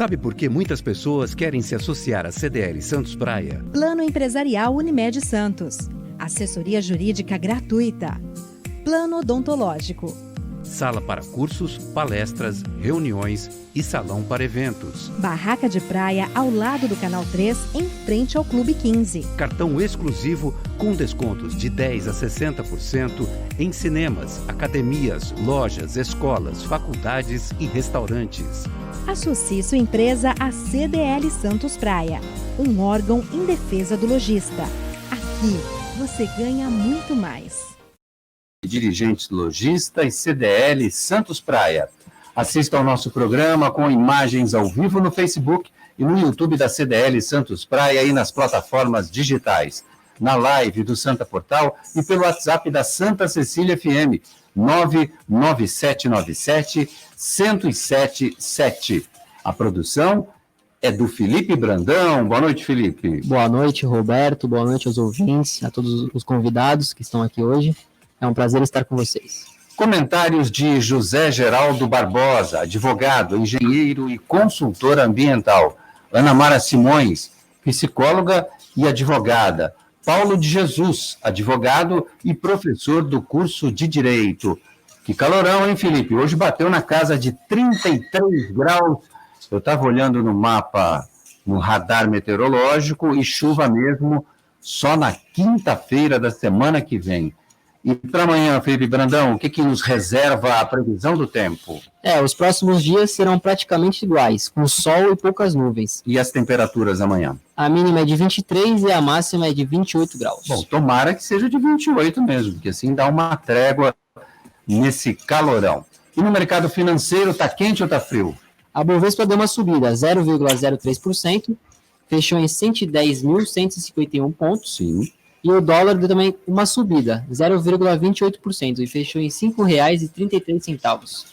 Sabe por que muitas pessoas querem se associar à CDL Santos Praia? Plano Empresarial Unimed Santos. Assessoria Jurídica gratuita. Plano Odontológico. Sala para cursos, palestras, reuniões e salão para eventos. Barraca de praia ao lado do Canal 3, em frente ao Clube 15. Cartão exclusivo com descontos de 10% a 60% em cinemas, academias, lojas, escolas, faculdades e restaurantes. Associe sua empresa à CDL Santos Praia, um órgão em defesa do lojista. Aqui você ganha muito mais. Dirigentes lojistas CDL Santos Praia. Assista ao nosso programa com imagens ao vivo no Facebook e no YouTube da CDL Santos Praia e nas plataformas digitais. Na live do Santa Portal e pelo WhatsApp da Santa Cecília FM, 99797-1077. A produção é do Felipe Brandão. Boa noite, Felipe. Boa noite, Roberto. Boa noite aos ouvintes, a todos os convidados que estão aqui hoje. É um prazer estar com vocês. Comentários de José Geraldo Barbosa, advogado, engenheiro e consultor ambiental. Ana Mara Simões, psicóloga e advogada. Paulo de Jesus, advogado e professor do curso de Direito. Que calorão, hein, Felipe? Hoje bateu na casa de 33 graus. Eu estava olhando no mapa, no radar meteorológico, e chuva mesmo só na quinta-feira da semana que vem. E para amanhã, Felipe Brandão, o que nos reserva a previsão do tempo? Os próximos dias serão praticamente iguais, com sol e poucas nuvens. E as temperaturas amanhã? A mínima é de 23 e a máxima é de 28 graus. Bom, tomara que seja de 28 mesmo, porque assim dá uma trégua nesse calorão. E no mercado financeiro, está quente ou está frio? A Bovespa deu uma subida, 0,03%, fechou em 110.151 pontos. Sim. E o dólar deu também uma subida, 0,28%, e fechou em R$ 5,33.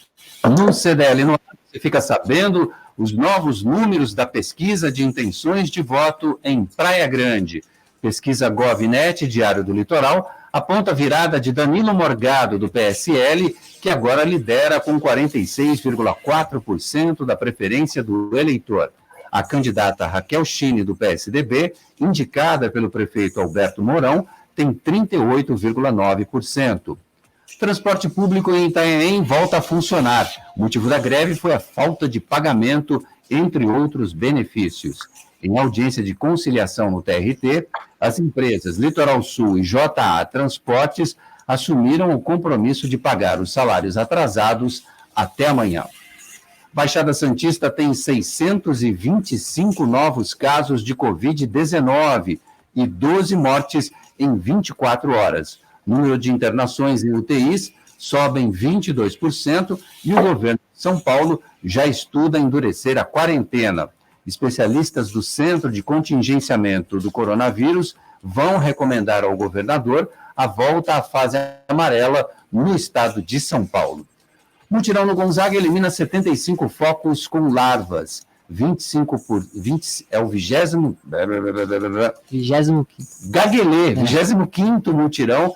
No CDL, você fica sabendo os novos números da pesquisa de intenções de voto em Praia Grande. Pesquisa GovNet, Diário do Litoral, aponta a virada de Danilo Morgado, do PSL, que agora lidera com 46,4% da preferência do eleitor. A candidata Raquel Chine, do PSDB, indicada pelo prefeito Alberto Mourão, tem 38,9%. Transporte público em Itanhaém volta a funcionar. O motivo da greve foi a falta de pagamento, entre outros benefícios. Em audiência de conciliação no TRT, as empresas Litoral Sul e JA Transportes assumiram o compromisso de pagar os salários atrasados até amanhã. Baixada Santista tem 625 novos casos de Covid-19 e 12 mortes em 24 horas. Número de internações em UTIs sobem 22% e o governo de São Paulo já estuda endurecer a quarentena. Especialistas do Centro de Contingenciamento do Coronavírus vão recomendar ao governador a volta à fase amarela no estado de São Paulo. Mutirão no Gonzaga elimina 75 focos com larvas. 25 por 20 é o 20º. Gaguelê, 25º mutirão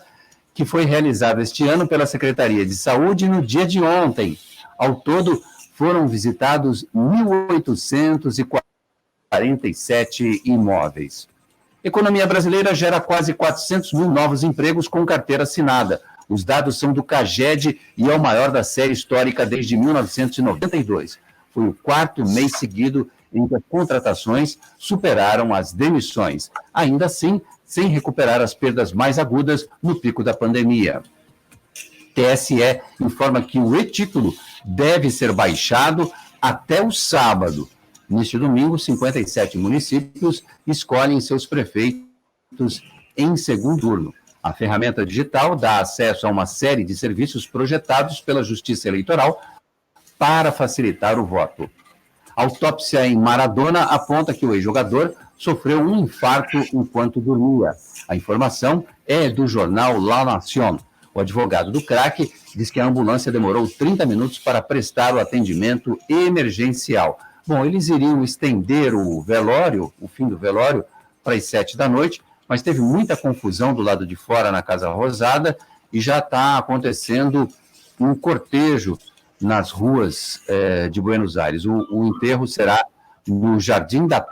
que foi realizado este ano pela Secretaria de Saúde no dia de ontem. Ao todo, foram visitados 1.847 imóveis. Economia brasileira gera quase 400 mil novos empregos com carteira assinada. Os dados são do CAGED e é o maior da série histórica desde 1992. Foi o quarto mês seguido em que as contratações superaram as demissões. Ainda assim, sem recuperar as perdas mais agudas no pico da pandemia. TSE informa que o e-título deve ser baixado até o sábado. Neste domingo, 57 municípios escolhem seus prefeitos em segundo turno. A ferramenta digital dá acesso a uma série de serviços projetados pela Justiça Eleitoral para facilitar o voto. A autópsia em Maradona aponta que o ex-jogador sofreu um infarto enquanto dormia. A informação é do jornal La Nación. O advogado do craque diz que a ambulância demorou 30 minutos para prestar o atendimento emergencial. Bom, eles iriam estender o velório, o fim do velório, para as 7 da noite, mas teve muita confusão do lado de fora na Casa Rosada e já está acontecendo um cortejo nas ruas de Buenos Aires. O enterro será no Jardim da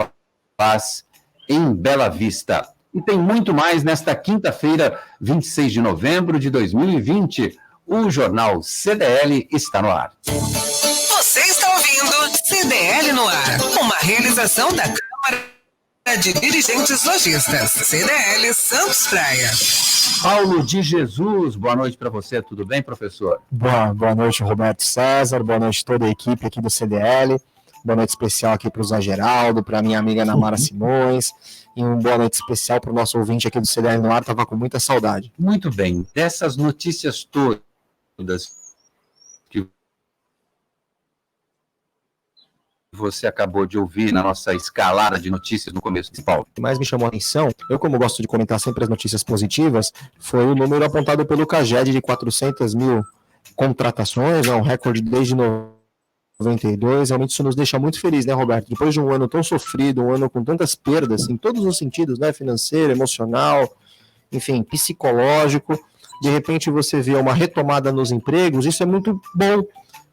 Paz, em Bela Vista. E tem muito mais nesta quinta-feira, 26 de novembro de 2020. O Jornal CDL está no ar. Você está ouvindo CDL no ar, uma realização da Câmara de Dirigentes Lojistas, CDL Santos Praia. Paulo de Jesus, boa noite para você, tudo bem, professor? Boa noite, Roberto César, boa noite a toda a equipe aqui do CDL, boa noite especial aqui para o Zé Geraldo, para minha amiga Ana Mara Simões, e uma boa noite especial para o nosso ouvinte aqui do CDL no ar, estava com muita saudade. Muito bem, dessas notícias todas que você acabou de ouvir na nossa escalada de notícias no começo de Paulo. O que mais me chamou a atenção, eu como gosto de comentar sempre as notícias positivas, foi o número apontado pelo CAGED de 400 mil contratações, um recorde desde 92, realmente isso nos deixa muito feliz, né, Roberto? Depois de um ano tão sofrido, um ano com tantas perdas, em todos os sentidos, né, financeiro, emocional, enfim, psicológico, de repente você vê uma retomada nos empregos, isso é muito bom,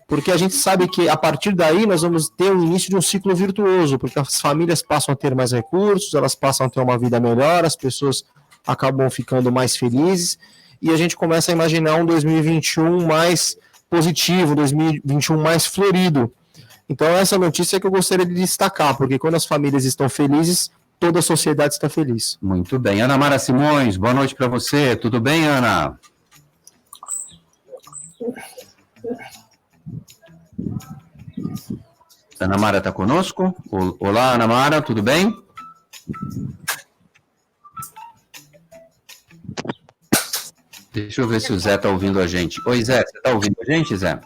porque a gente sabe que a partir daí nós vamos ter o início de um ciclo virtuoso, porque as famílias passam a ter mais recursos, elas passam a ter uma vida melhor, as pessoas acabam ficando mais felizes, e a gente começa a imaginar um 2021 mais positivo, 2021 mais florido. Então essa notícia que eu gostaria de destacar, porque quando as famílias estão felizes, toda a sociedade está feliz. Muito bem. Ana Mara Simões, boa noite para você. Tudo bem, Ana? Ana Mara está conosco? Olá, Ana Mara, tudo bem? Deixa eu ver se o Zé está ouvindo a gente. Oi, Zé, você está ouvindo a gente, Zé?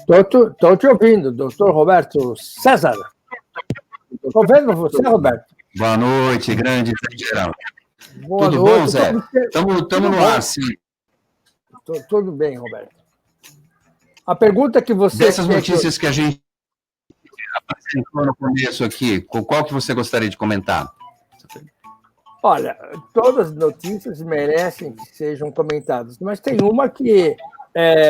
Estou te ouvindo, doutor Roberto César. Estou vendo você, Roberto. Boa noite, grande Zé Geraldo. Boa Tudo noite. bom, Zé? Estamos no ar, sim. Tudo bem, Roberto. A pergunta que você... Dessas notícias que a gente apresentou no começo aqui, qual que você gostaria de comentar? Olha, todas as notícias merecem que sejam comentadas, mas tem uma que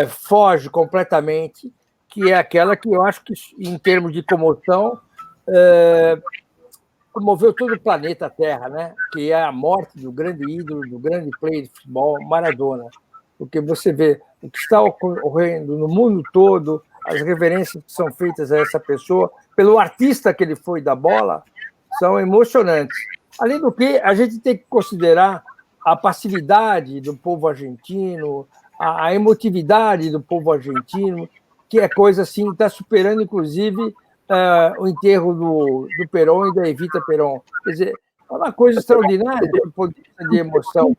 foge completamente, que é aquela que eu acho que, em termos de comoção, comoveu todo o planeta Terra, né? Que é a morte do grande ídolo, do grande player de futebol, Maradona. Porque você vê o que está ocorrendo no mundo todo, as reverências que são feitas a essa pessoa, pelo artista que ele foi da bola, são emocionantes. Além do que, a gente tem que considerar a passividade do povo argentino, a emotividade do povo argentino, que é coisa assim, está superando, inclusive, o enterro do Perón e da Evita Perón. Quer dizer, é uma coisa extraordinária do ponto de vista de emoção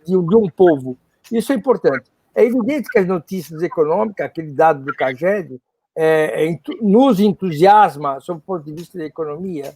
de um povo. Isso é importante. É evidente que as notícias econômicas, aquele dado do CAGED, nos entusiasma sob o ponto de vista da economia,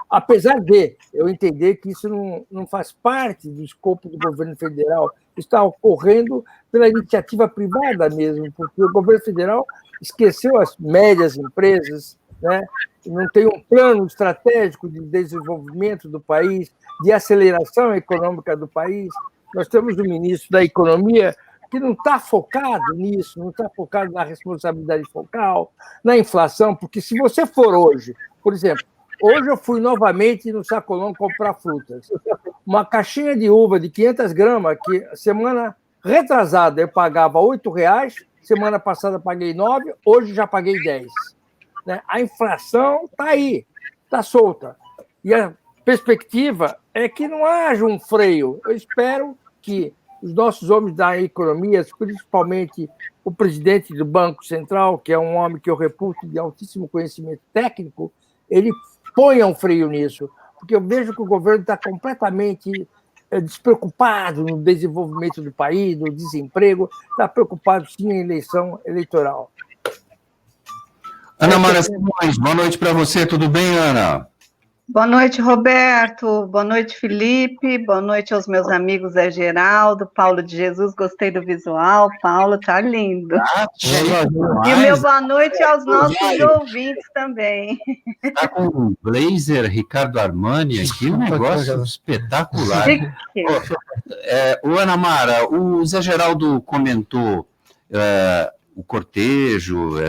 apesar de eu entender que isso não faz parte do escopo do governo federal, está ocorrendo pela iniciativa privada mesmo, porque o governo federal esqueceu as médias empresas, né? Não tem um plano estratégico de desenvolvimento do país, de aceleração econômica do país. Nós temos um ministro da Economia que não está focado nisso, não está focado na responsabilidade focal, na inflação, porque se você for hoje, por exemplo, hoje eu fui novamente no Sacolão comprar frutas. Uma caixinha de uva de 500 gramas, que semana retrasada eu pagava R$8, semana passada paguei 9, hoje já paguei 10. Né? A inflação está aí, está solta. E a perspectiva é que não haja um freio. Eu espero que os nossos homens da economia, principalmente o presidente do Banco Central, que é um homem que eu reputo de altíssimo conhecimento técnico, ele ponha um freio nisso, porque eu vejo que o governo está completamente despreocupado no desenvolvimento do país, no desemprego, está preocupado sim em eleição eleitoral. Ana Mara Simões, boa noite para você, tudo bem, Ana? Boa noite, Roberto. Boa noite, Felipe. Boa noite aos meus amigos Zé Geraldo, Paulo de Jesus. Gostei do visual. Paulo, tá lindo. E o meu boa noite aos nossos ouvintes também. Está com um blazer Ricardo Armani aqui, um negócio espetacular. Ô, Ana Mara, o Zé Geraldo comentou o cortejo,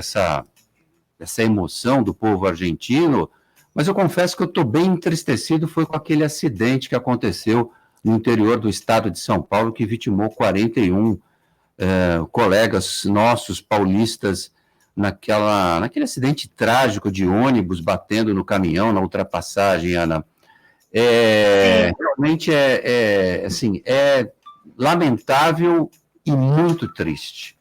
essa emoção do povo argentino, mas eu confesso que eu estou bem entristecido foi com aquele acidente que aconteceu no interior do estado de São Paulo, que vitimou 41 colegas nossos paulistas naquele acidente trágico de ônibus batendo no caminhão, na ultrapassagem, Ana. Realmente assim, é lamentável e muito triste.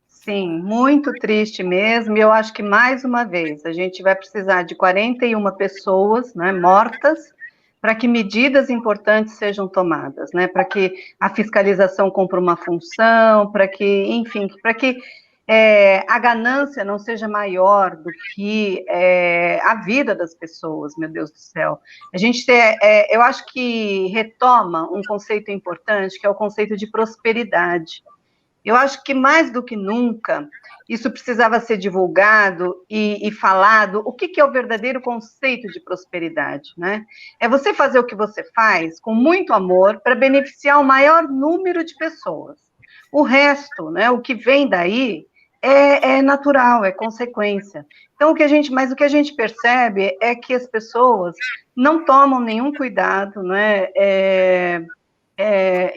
Sim, muito triste mesmo, e eu acho que, mais uma vez, a gente vai precisar de 41 pessoas, né, mortas, para que medidas importantes sejam tomadas, né, para que a fiscalização cumpra uma função, para que, enfim, para que a ganância não seja maior do que a vida das pessoas, meu Deus do céu. A gente eu acho que retoma um conceito importante, que é o conceito de prosperidade. Eu acho que, mais do que nunca, isso precisava ser divulgado e falado. O que é o verdadeiro conceito de prosperidade, né? É você fazer o que você faz com muito amor para beneficiar o maior número de pessoas. O resto, né, o que vem daí, é natural, é consequência. Então, o que a gente percebe é que as pessoas não tomam nenhum cuidado, né?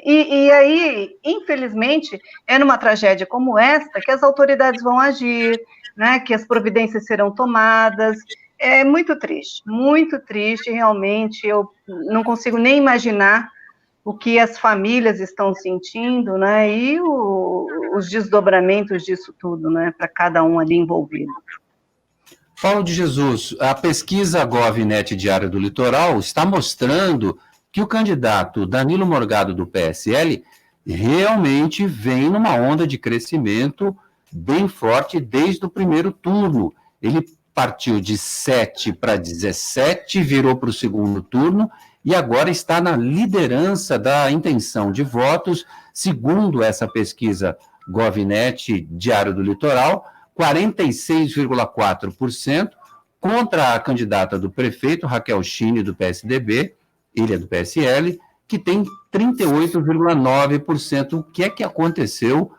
E aí, infelizmente, é numa tragédia como esta que as autoridades vão agir, né, que as providências serão tomadas. É muito triste, realmente. Eu não consigo nem imaginar o que as famílias estão sentindo, né, e os desdobramentos disso tudo, né, para cada um ali envolvido. Paulo de Jesus, a pesquisa GovNet Diário do Litoral está mostrando que o candidato Danilo Morgado, do PSL, realmente vem numa onda de crescimento bem forte desde o primeiro turno. Ele partiu de 7 para 17, virou para o segundo turno, e agora está na liderança da intenção de votos, segundo essa pesquisa GovNet Diário do Litoral, 46,4% contra a candidata do prefeito, Raquel Chine, do PSDB, ele é do PSL, que tem 38,9%. O que é que aconteceu,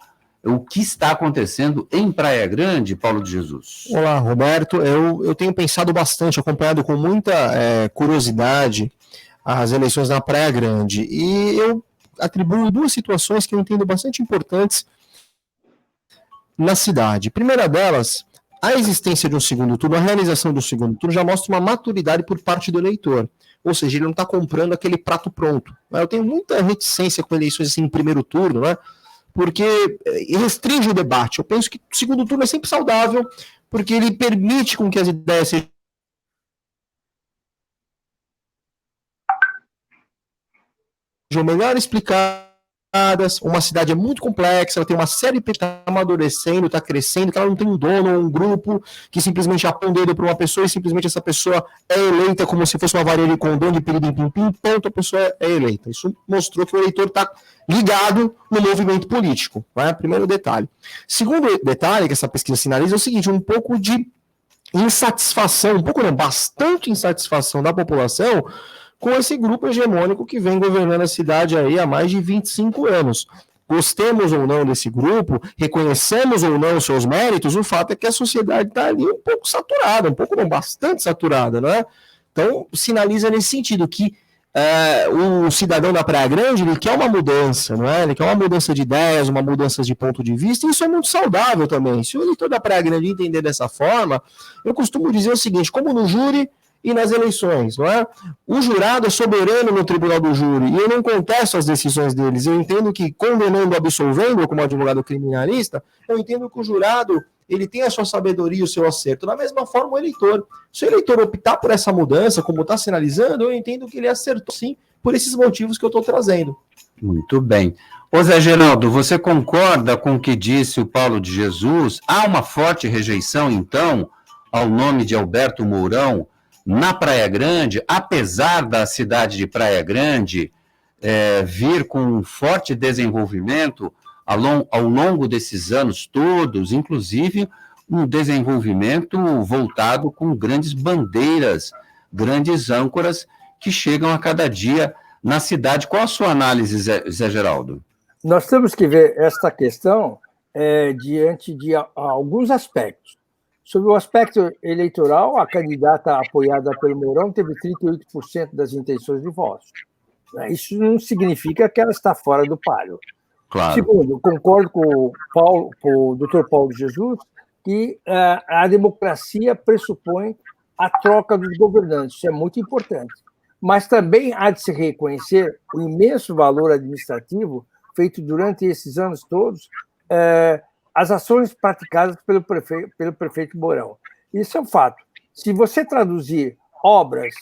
o que está acontecendo em Praia Grande, Paulo de Jesus? Olá, Roberto. Eu tenho pensado bastante, acompanhado com muita curiosidade as eleições na Praia Grande, e eu atribuo duas situações que eu entendo bastante importantes na cidade. Primeira delas, a existência de um segundo turno, a realização do segundo turno já mostra uma maturidade por parte do eleitor, ou seja, ele não está comprando aquele prato pronto. Eu tenho muita reticência com eleições assim em primeiro turno, né? Porque restringe o debate. Eu penso que o segundo turno é sempre saudável, porque ele permite com que as ideias sejam melhor explicadas. Uma cidade é muito complexa, ela tem uma série que está amadurecendo, está crescendo, que ela não tem um dono ou um grupo que simplesmente aponta o dedo para uma pessoa e simplesmente essa pessoa é eleita como se fosse uma varinha de condão de piridim-pim-pim, ponto, a pessoa é eleita. Isso mostrou que o eleitor está ligado no movimento político, né? Primeiro detalhe. Segundo detalhe que essa pesquisa sinaliza é o seguinte, um pouco de insatisfação, bastante insatisfação da população com esse grupo hegemônico que vem governando a cidade aí há mais de 25 anos. Gostemos ou não desse grupo, reconhecemos ou não os seus méritos, o fato é que a sociedade está ali um pouco saturada, bastante saturada, né? Então, sinaliza nesse sentido que o cidadão da Praia Grande, ele quer uma mudança, não é? Ele quer uma mudança de ideias, uma mudança de ponto de vista, e isso é muito saudável também. Se o eleitor da Praia Grande entender dessa forma, eu costumo dizer o seguinte, como no júri e nas eleições, não é? O jurado é soberano no tribunal do júri, e eu não contesto as decisões deles. Eu entendo que, condenando, absolvendo, como advogado criminalista, eu entendo que o jurado, ele tem a sua sabedoria e o seu acerto. Da mesma forma, o eleitor. Se o eleitor optar por essa mudança, como está sinalizando, eu entendo que ele acertou, sim, por esses motivos que eu estou trazendo. Muito bem. Ô Zé Geraldo, você concorda com o que disse o Paulo de Jesus? Há uma forte rejeição, então, ao nome de Alberto Mourão, na Praia Grande, apesar da cidade de Praia Grande vir com um forte desenvolvimento ao longo desses anos todos, inclusive um desenvolvimento voltado com grandes bandeiras, grandes âncoras que chegam a cada dia na cidade. Qual a sua análise, Zé Geraldo? Nós temos que ver esta questão diante de alguns aspectos. Sobre o aspecto eleitoral, a candidata apoiada pelo Mourão teve 38% das intenções de voto. Isso não significa que ela está fora do páreo. Claro. Segundo, concordo com o Dr. Paulo de Jesus que a democracia pressupõe a troca dos governantes. Isso é muito importante. Mas também há de se reconhecer o imenso valor administrativo feito durante esses anos todos, as ações praticadas pelo prefeito Mourão. Isso é um fato. Se você traduzir obras,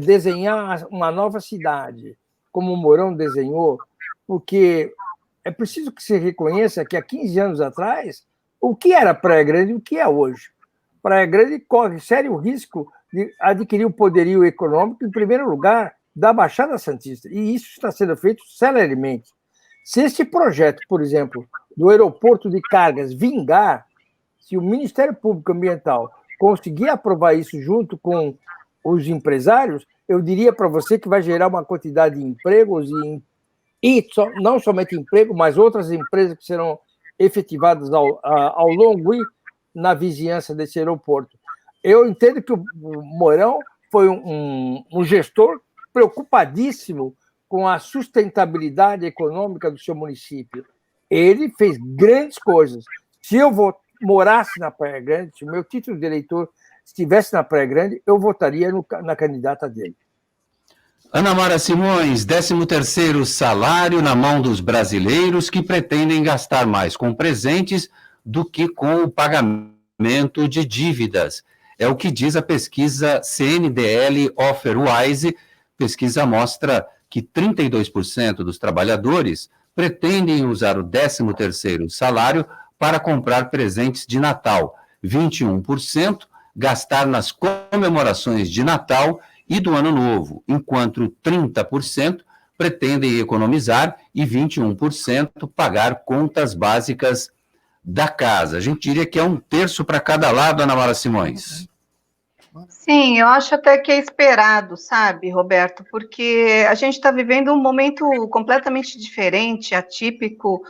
desenhar uma nova cidade, como o Mourão desenhou, porque é preciso que se reconheça que há 15 anos atrás, o que era Praia Grande e o que é hoje. Praia Grande corre sério risco de adquirir o poderio econômico, em primeiro lugar, da Baixada Santista. E isso está sendo feito celeremente. Se este projeto, por exemplo, do aeroporto de cargas vingar, se o Ministério Público Ambiental conseguir aprovar isso junto com os empresários, eu diria para você que vai gerar uma quantidade de empregos e não somente emprego, mas outras empresas que serão efetivadas ao longo e na vizinhança desse aeroporto. Eu entendo que o Mourão foi um gestor preocupadíssimo com a sustentabilidade econômica do seu município. Ele fez grandes coisas. Se eu morasse na Praia Grande, se o meu título de eleitor estivesse na Praia Grande, eu votaria na candidata dele. Ana Mara Simões, 13º salário na mão dos brasileiros que pretendem gastar mais com presentes do que com o pagamento de dívidas. É o que diz a pesquisa CNDL Offerwise. Pesquisa mostra que 32% dos trabalhadores pretendem usar o 13º salário para comprar presentes de Natal, 21% gastar nas comemorações de Natal e do Ano Novo, enquanto 30% pretendem economizar e 21% pagar contas básicas da casa. A gente diria que é 1/3 para cada lado, Ana Mara Simões. Sim, eu acho até que é esperado, sabe, Roberto, porque a gente está vivendo um momento completamente diferente, atípico,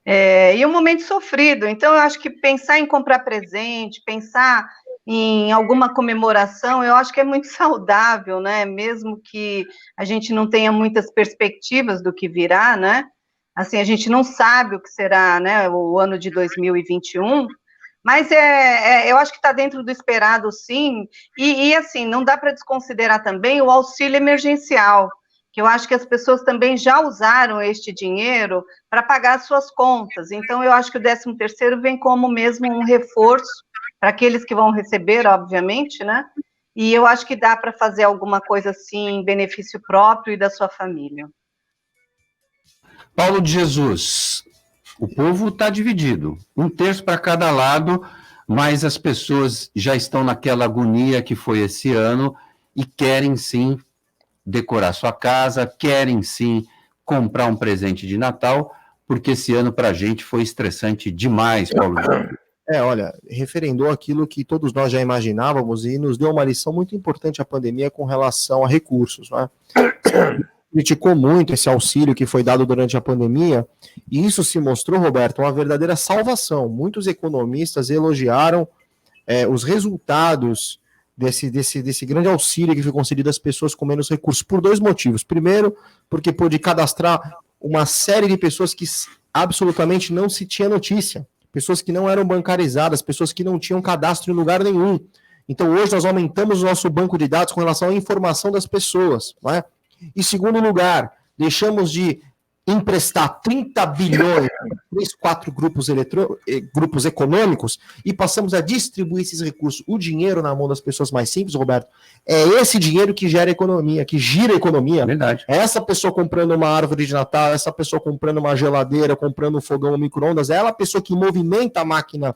e um momento sofrido. Então, eu acho que pensar em comprar presente, pensar em alguma comemoração, eu acho que é muito saudável, né? Mesmo que a gente não tenha muitas perspectivas do que virá, né? Assim, a gente não sabe o que será, né, o ano de 2021, mas eu acho que está dentro do esperado, sim, e assim, não dá para desconsiderar também o auxílio emergencial, que eu acho que as pessoas também já usaram este dinheiro para pagar suas contas. Então, eu acho que o 13º vem como mesmo um reforço para aqueles que vão receber, obviamente, né? E eu acho que dá para fazer alguma coisa assim em benefício próprio e da sua família. Paulo de Jesus, o povo está dividido, 1/3 para cada lado, mas as pessoas já estão naquela agonia que foi esse ano e querem sim decorar sua casa, querem sim comprar um presente de Natal, porque esse ano para a gente foi estressante demais, Paulo de Jesus. Olha, referendou aquilo que todos nós já imaginávamos e nos deu uma lição muito importante a pandemia com relação a recursos, né? Criticou muito esse auxílio que foi dado durante a pandemia, e isso se mostrou, Roberto, uma verdadeira salvação. Muitos economistas elogiaram os resultados desse grande auxílio que foi concedido às pessoas com menos recursos, por 2 motivos. Primeiro, porque pôde cadastrar uma série de pessoas que absolutamente não se tinha notícia, pessoas que não eram bancarizadas, pessoas que não tinham cadastro em lugar nenhum. Então, hoje nós aumentamos o nosso banco de dados com relação à informação das pessoas, não é? E segundo lugar, deixamos de emprestar 30 bilhões em 4 grupos econômicos e passamos a distribuir esses recursos. O dinheiro na mão das pessoas mais simples, Roberto, é esse dinheiro que gera economia, que gira a economia. Verdade. É essa pessoa comprando uma árvore de Natal, essa pessoa comprando uma geladeira, comprando um fogão, um micro-ondas, é ela a pessoa que movimenta a máquina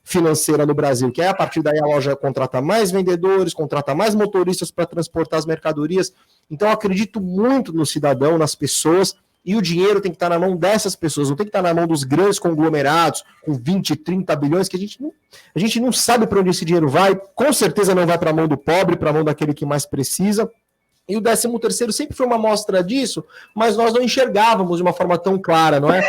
financeira no Brasil, que é a partir daí a loja contrata mais vendedores, contrata mais motoristas para transportar as mercadorias. Então, eu acredito muito no cidadão, nas pessoas, e o dinheiro tem que estar na mão dessas pessoas, não tem que estar na mão dos grandes conglomerados, com 20, 30 bilhões, que a gente não sabe para onde esse dinheiro vai, com certeza não vai para a mão do pobre, para a mão daquele que mais precisa. E o 13º sempre foi uma amostra disso, mas nós não enxergávamos de uma forma tão clara, não é?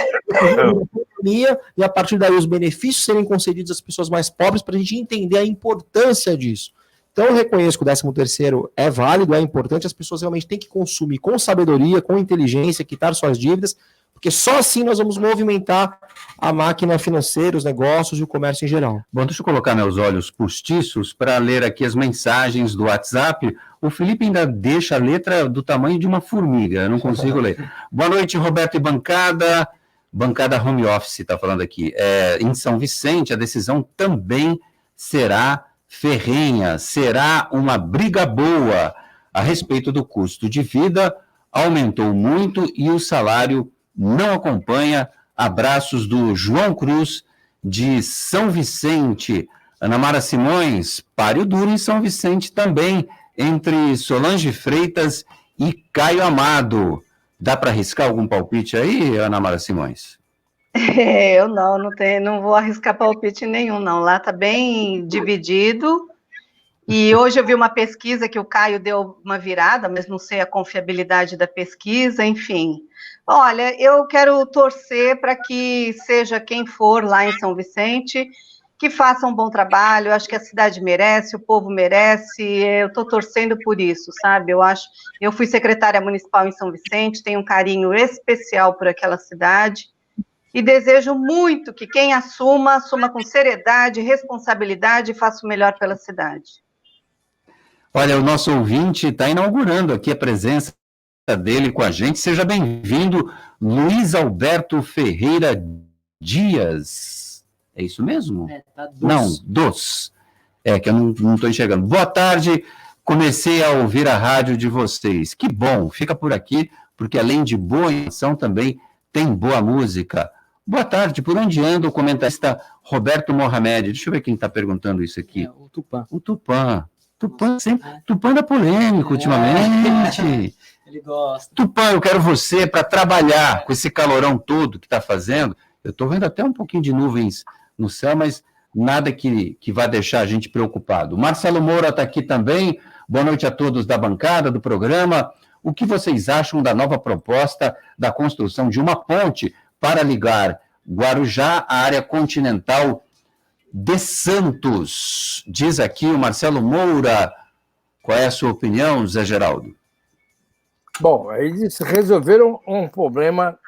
pandemia, e a partir daí os benefícios serem concedidos às pessoas mais pobres, para a gente entender a importância disso. Então, eu reconheço que o 13º é válido, é importante, as pessoas realmente têm que consumir com sabedoria, com inteligência, quitar suas dívidas, porque só assim nós vamos movimentar a máquina financeira, os negócios e o comércio em geral. Bom, deixa eu colocar meus olhos postiços para ler aqui as mensagens do WhatsApp. O Felipe ainda deixa a letra do tamanho de uma formiga, eu não consigo ler. Boa noite, Roberto e bancada. Bancada home office, está falando aqui. Em São Vicente, a decisão também será ferrenha, será uma briga boa. A respeito do custo de vida, aumentou muito e o salário não acompanha. Abraços do João Cruz, de São Vicente. Ana Mara Simões, páreo duro em São Vicente também, entre Solange Freitas e Caio Amado. Dá para arriscar algum palpite aí, Ana Mara Simões? Eu não vou arriscar palpite nenhum, não. Lá está bem dividido. E hoje eu vi uma pesquisa que o Caio deu uma virada, mas não sei a confiabilidade da pesquisa, enfim. Olha, eu quero torcer para que seja quem for lá em São Vicente, que faça um bom trabalho. Eu acho que a cidade merece, o povo merece. Eu estou torcendo por isso, sabe? Eu fui secretária municipal em São Vicente, tenho um carinho especial por aquela cidade e desejo muito que quem assuma com seriedade, responsabilidade e faça o melhor pela cidade. Olha, o nosso ouvinte está inaugurando aqui a presença dele com a gente. Seja bem-vindo, Luiz Alberto Ferreira Dias. É isso mesmo? Tá dos. Não, dos. Que eu não estou enxergando. Boa tarde, comecei a ouvir a rádio de vocês. Que bom, fica por aqui, porque além de boa informação, também tem boa música. Boa tarde, por onde anda o comentarista Roberto Mohamed? Deixa eu ver quem está perguntando isso aqui. O Tupã. O Tupã. Tupã anda polêmico ultimamente. Ele gosta. Tupã, eu quero você para trabalhar com esse calorão todo que está fazendo. Eu estou vendo até um pouquinho de nuvens no céu, mas nada que vá deixar a gente preocupado. Marcelo Moura está aqui também. Boa noite a todos da bancada, do programa. O que vocês acham da nova proposta da construção de uma ponte para ligar Guarujá à área continental de Santos? Diz aqui o Marcelo Moura. Qual é a sua opinião, Zé Geraldo? Bom, eles resolveram um problema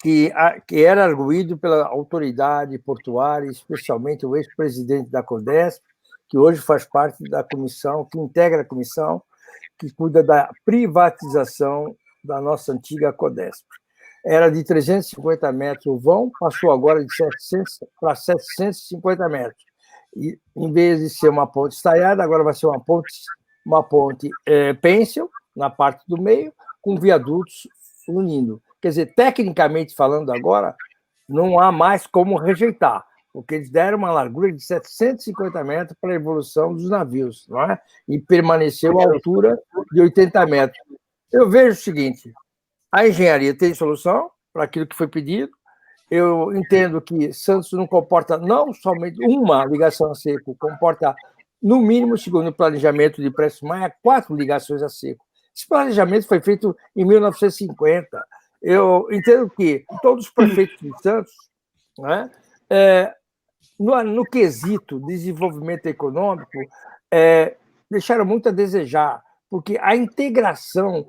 que era arguído pela autoridade portuária, especialmente o ex-presidente da CODESP, que hoje faz parte da comissão, que integra a comissão, que cuida da privatização da nossa antiga CODESP. Era de 350 metros o vão, passou agora de 700 para 750 metros. E, em vez de ser uma ponte estaiada, agora vai ser uma ponte pêncil, na parte do meio, com viadutos unindo. Quer dizer, tecnicamente falando agora, não há mais como rejeitar, porque eles deram uma largura de 750 metros para a evolução dos navios, não é? E permaneceu a altura de 80 metros. Eu vejo o seguinte, a engenharia tem solução para aquilo que foi pedido. Eu entendo que Santos não comporta não somente uma ligação a seco, comporta, no mínimo, segundo o planejamento de Prestes Maia, 4 ligações a seco. Esse planejamento foi feito em 1950. Eu entendo que todos os prefeitos de Santos, né, no quesito desenvolvimento econômico, deixaram muito a desejar, porque a integração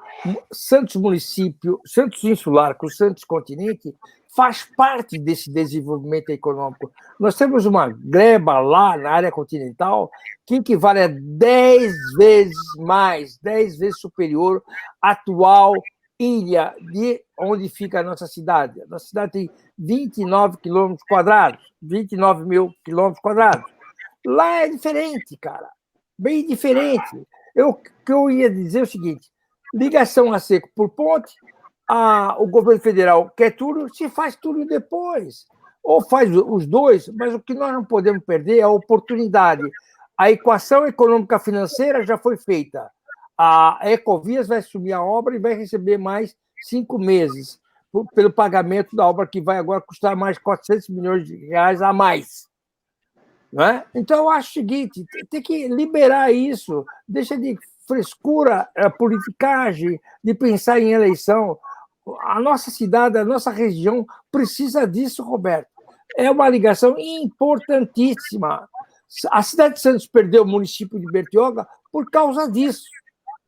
Santos município, Santos insular com Santos continente faz parte desse desenvolvimento econômico. Nós temos uma gleba lá na área continental que equivale a 10 vezes mais, 10 vezes superior à atual ilha de onde fica a nossa cidade. A nossa cidade tem 29 quilômetros quadrados, 29 mil quilômetros quadrados. Lá é diferente, cara, bem diferente. O que eu ia dizer é o seguinte, ligação a seco por ponte, o governo federal quer tudo, se faz tudo depois. Ou faz os dois, mas o que nós não podemos perder é a oportunidade. A equação econômica financeira já foi feita. A Ecovias vai assumir a obra e vai receber mais 5 meses pelo pagamento da obra, que vai agora custar mais 400 milhões de reais a mais. Não é? Então, eu acho o seguinte, tem que liberar isso, deixa de frescura, politicagem, de pensar em eleição. A nossa cidade, a nossa região precisa disso, Roberto. é uma ligação importantíssima. A cidade de Santos perdeu o município de Bertioga por causa disso.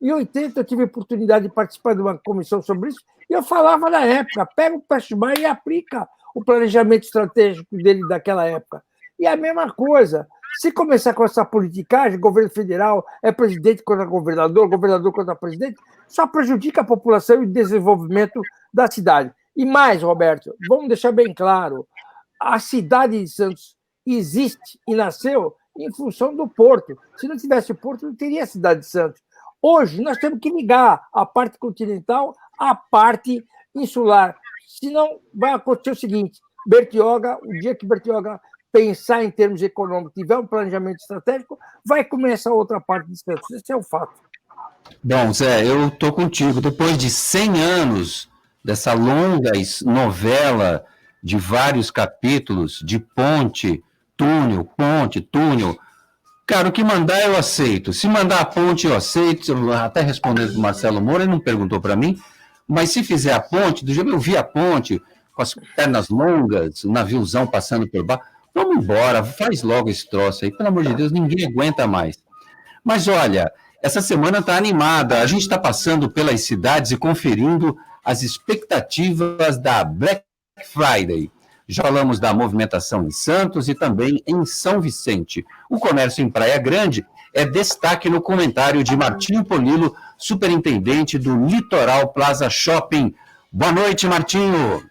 Em 80, eu tive a oportunidade de participar de uma comissão sobre isso, e eu falava na época, pega o Prestes Maia e aplica o planejamento estratégico dele daquela época. E a mesma coisa, se começar com essa politicagem, governo federal é presidente contra governador, governador contra presidente, só prejudica a população e o desenvolvimento da cidade. E mais, Roberto, vamos deixar bem claro, a cidade de Santos existe e nasceu em função do porto. Se não tivesse o porto, não teria a cidade de Santos. Hoje, nós temos que ligar a parte continental à parte insular. Senão, vai acontecer o seguinte, Bertioga, o dia que Bertioga pensar em termos econômicos, tiver um planejamento estratégico, vai começar outra parte de Santos. Esse é o fato. Bom, Zé, eu estou contigo. Depois de 100 anos dessa longa novela de vários capítulos, de ponte, túnel, cara, o que mandar eu aceito. Se mandar a ponte eu aceito, até respondendo para o Marcelo Moura, ele não perguntou para mim, mas se fizer a ponte, do jeito que eu vi a ponte, com as pernas longas, o naviozão passando por baixo, vamos embora, faz logo esse troço aí, pelo amor de Deus, ninguém aguenta mais. Mas olha, essa semana está animada, a gente está passando pelas cidades e conferindo as expectativas da Black Friday. Já falamos da movimentação em Santos e também em São Vicente. O comércio em Praia Grande é destaque no comentário de Martinho Polilo, superintendente do Litoral Plaza Shopping. Boa noite, Martinho.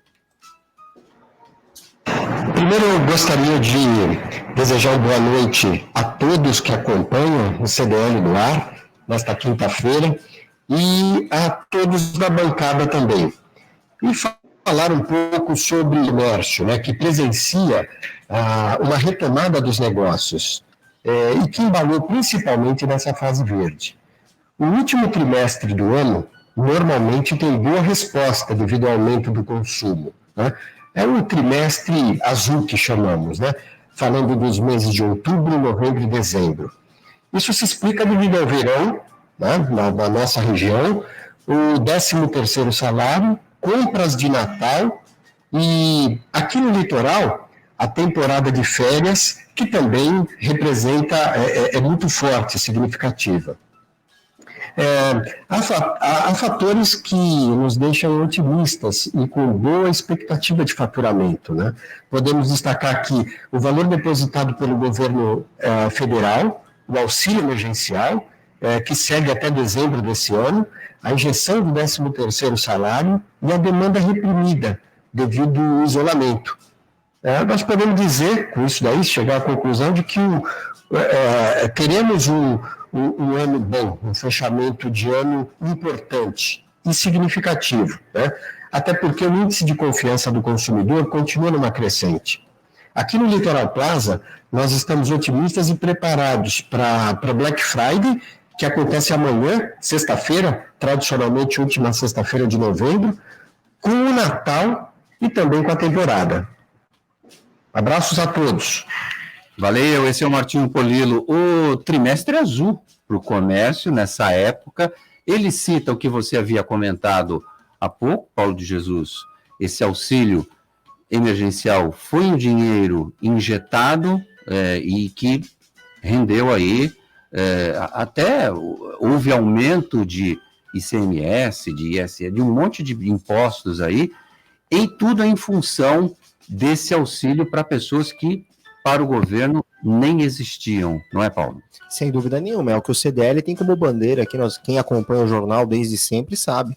Primeiro, eu gostaria de desejar uma boa noite a todos que acompanham o CDL no ar, nesta quinta-feira, e a todos da bancada também. E falar um pouco sobre o comércio, né, que presencia uma retomada dos negócios e que embalou principalmente nessa fase verde. O último trimestre do ano normalmente tem boa resposta devido ao aumento do consumo, né? É um trimestre azul que chamamos, né? Falando dos meses de outubro, novembro e dezembro. Isso se explica devido ao verão, né, na nossa região, o 13º salário, compras de Natal e aqui no litoral a temporada de férias, que também representa, é muito forte, significativa. Há fatores que nos deixam otimistas e com boa expectativa de faturamento, né? Podemos destacar aqui o valor depositado pelo governo federal, o auxílio emergencial, que segue até dezembro desse ano, a injeção do 13º salário e a demanda reprimida devido ao isolamento. Nós podemos dizer, com isso daí, chegar à conclusão de que teremos um ano bom, um fechamento de ano importante e significativo, né? Até porque o índice de confiança do consumidor continua numa crescente. Aqui no Litoral Plaza, nós estamos otimistas e preparados para Black Friday, que acontece amanhã, sexta-feira, tradicionalmente última sexta-feira de novembro, com o Natal e também com a temporada. Abraços a todos. Valeu, esse é o Martinho Polilo. O trimestre azul para o comércio nessa época. Ele cita o que você havia comentado há pouco, Paulo de Jesus. Esse auxílio emergencial foi um dinheiro injetado e que rendeu aí, até houve aumento de ICMS, de ISS, de um monte de impostos aí, e tudo em função desse auxílio para pessoas que, para o governo, nem existiam, não é, Paulo? Sem dúvida nenhuma, é o que o CDL tem como bandeira, aqui quem acompanha o jornal desde sempre sabe,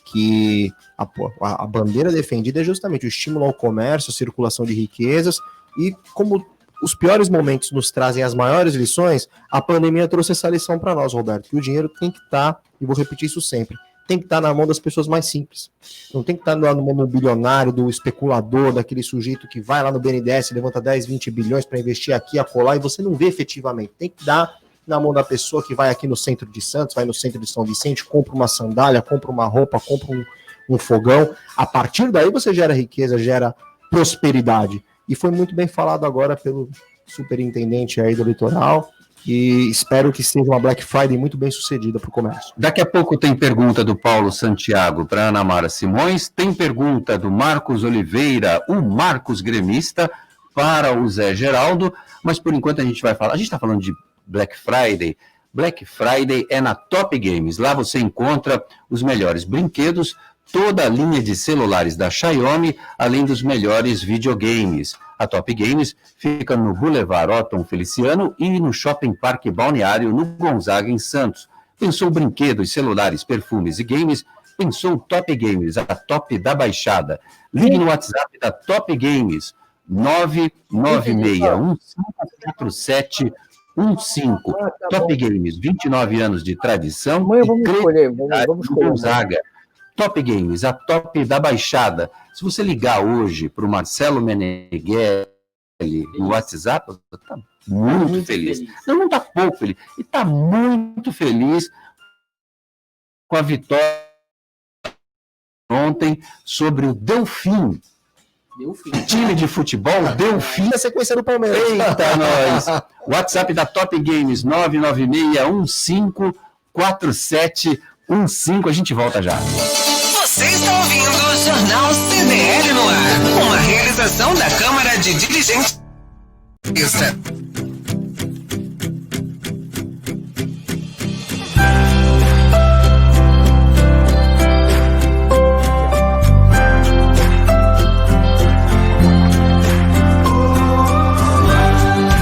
que a bandeira defendida é justamente o estímulo ao comércio, circulação de riquezas, e como os piores momentos nos trazem as maiores lições, a pandemia trouxe essa lição para nós, Roberto, que o dinheiro tem que estar, e vou repetir isso sempre, tem que estar na mão das pessoas mais simples. Não tem que estar na mão do bilionário, do especulador, daquele sujeito que vai lá no BNDES, levanta 10, 20 bilhões para investir aqui, acolá, e você não vê efetivamente. Tem que dar na mão da pessoa que vai aqui no centro de Santos, vai no centro de São Vicente, compra uma sandália, compra uma roupa, compra um fogão. A partir daí você gera riqueza, gera prosperidade. E foi muito bem falado agora pelo superintendente aí do litoral, e espero que seja uma Black Friday muito bem sucedida para o comércio. Daqui a pouco tem pergunta do Paulo Santiago para Ana Mara Simões, tem pergunta do Marcos Oliveira, o Marcos Gremista, para o Zé Geraldo, mas por enquanto a gente está falando de Black Friday. Black Friday é na Top Games. Lá você encontra os melhores brinquedos, toda a linha de celulares da Xiaomi, além dos melhores videogames. A Top Games fica no Boulevard Otton Feliciano e no Shopping Parque Balneário, no Gonzaga, em Santos. Pensou brinquedos, celulares, perfumes e games? Pensou Top Games, a top da Baixada. Ligue no WhatsApp da Top Games, 996154715. Top Games, 29 anos de tradição. Vamos escolher. Gonzaga. Top Games, a top da Baixada. Se você ligar hoje para o Marcelo Meneghelli no WhatsApp, está muito feliz. Não está pouco feliz. E está muito feliz com a vitória ontem sobre o Delfim. Time de futebol, Delfim. Na sequência do Palmeiras. Eita, nós. WhatsApp da Top Games, 996154715. A gente volta já. Você está ouvindo o Jornal CDL no ar. Uma realização da Câmara de Dirigentes.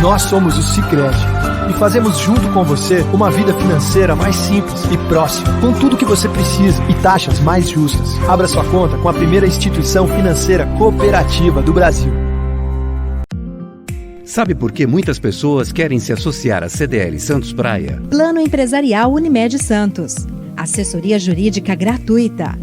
Nós somos o Sicredi e fazemos junto com você uma vida financeira mais simples e próxima, com tudo que você precisa e taxas mais justas. Abra sua conta com a primeira instituição financeira cooperativa do Brasil. Sabe por que muitas pessoas querem se associar à CDL Santos Praia? Plano Empresarial Unimed Santos. Assessoria jurídica gratuita.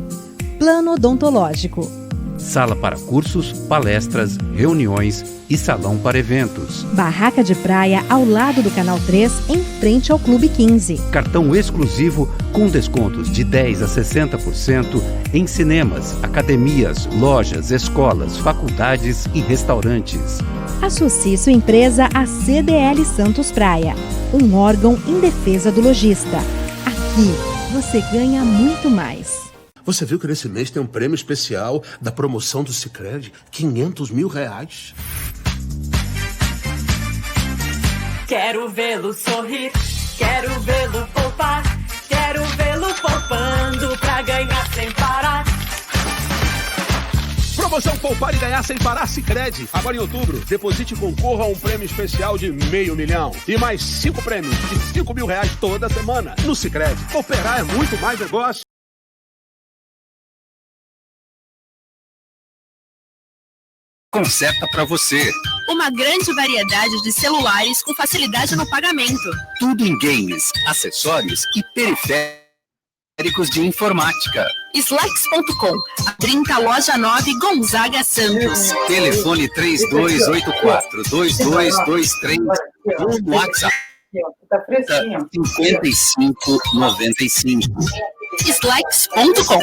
Plano odontológico. Sala para cursos, palestras, reuniões e salão para eventos. Barraca de praia ao lado do Canal 3, em frente ao Clube 15. Cartão exclusivo com descontos de 10% a 60% em cinemas, academias, lojas, escolas, faculdades e restaurantes. Associe sua empresa à CDL Santos Praia, um órgão em defesa do lojista. Aqui você ganha muito mais. Você viu que nesse mês tem um prêmio especial da promoção do Sicredi? R$500 mil. Quero vê-lo sorrir, quero vê-lo poupar, quero vê-lo poupando pra ganhar sem parar. Promoção Poupar e Ganhar Sem Parar Sicredi. Agora em outubro, deposite e concorra a um prêmio especial de R$500 mil. E mais 5 prêmios de R$5 mil toda semana. No Sicredi, cooperar é muito mais negócio. Conserta para você. Uma grande variedade de celulares com facilidade no pagamento. Tudo em games, acessórios e periféricos de informática. Slacks.com, a 30 Loja 9 Gonzaga Santos. Telefone 3284-2223. WhatsApp 5595. Slacks.com.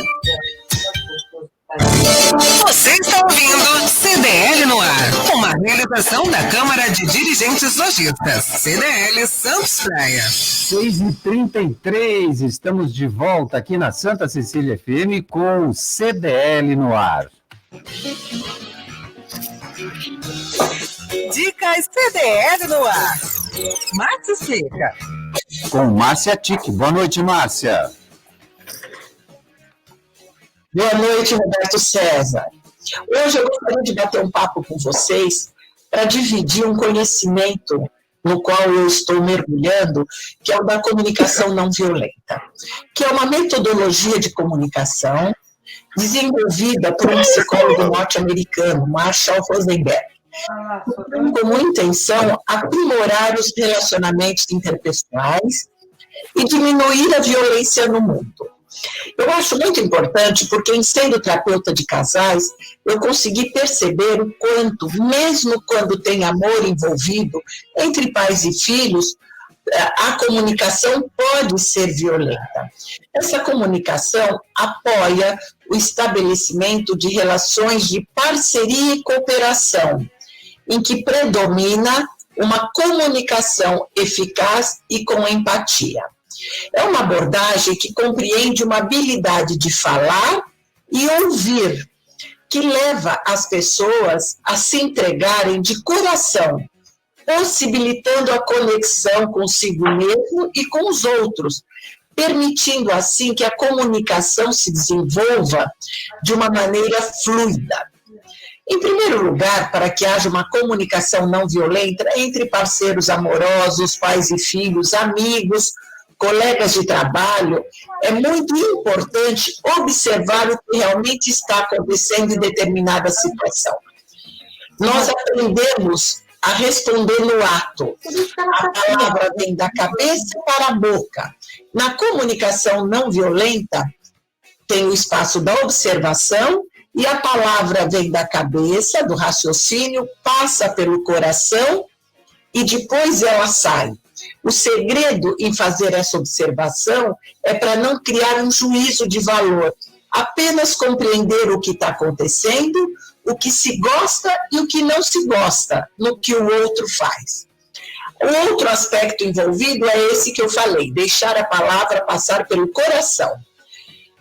Você está ouvindo CDL no ar, uma realização da Câmara de Dirigentes Lojistas, CDL Santos Praia. 6h33, estamos de volta aqui na Santa Cecília FM com o CDL no ar. Dicas CDL no ar. Márcia Seca. Com Márcia Tic. Boa noite, Márcia. Boa noite, Roberto César. Hoje eu gostaria de bater um papo com vocês para dividir um conhecimento no qual eu estou mergulhando, que é o da comunicação não violenta, que é uma metodologia de comunicação desenvolvida por um psicólogo norte-americano, Marshall Rosenberg, com intenção aprimorar os relacionamentos interpessoais e diminuir a violência no mundo. Eu acho muito importante porque, em sendo terapeuta de casais, eu consegui perceber o quanto, mesmo quando tem amor envolvido entre pais e filhos, a comunicação pode ser violenta. Essa comunicação apoia o estabelecimento de relações de parceria e cooperação, em que predomina uma comunicação eficaz e com empatia. É uma abordagem que compreende uma habilidade de falar e ouvir, que leva as pessoas a se entregarem de coração, possibilitando a conexão consigo mesmo e com os outros, permitindo assim que a comunicação se desenvolva de uma maneira fluida. Em primeiro lugar, para que haja uma comunicação não violenta entre parceiros amorosos, pais e filhos, amigos, colegas de trabalho, é muito importante observar o que realmente está acontecendo em determinada situação. Nós aprendemos a responder no ato. A palavra vem da cabeça para a boca. Na comunicação não violenta, tem o espaço da observação e a palavra vem da cabeça, do raciocínio, passa pelo coração e depois ela sai. O segredo em fazer essa observação é para não criar um juízo de valor, apenas compreender o que está acontecendo, o que se gosta e o que não se gosta no que o outro faz. O outro aspecto envolvido é esse que eu falei, deixar a palavra passar pelo coração.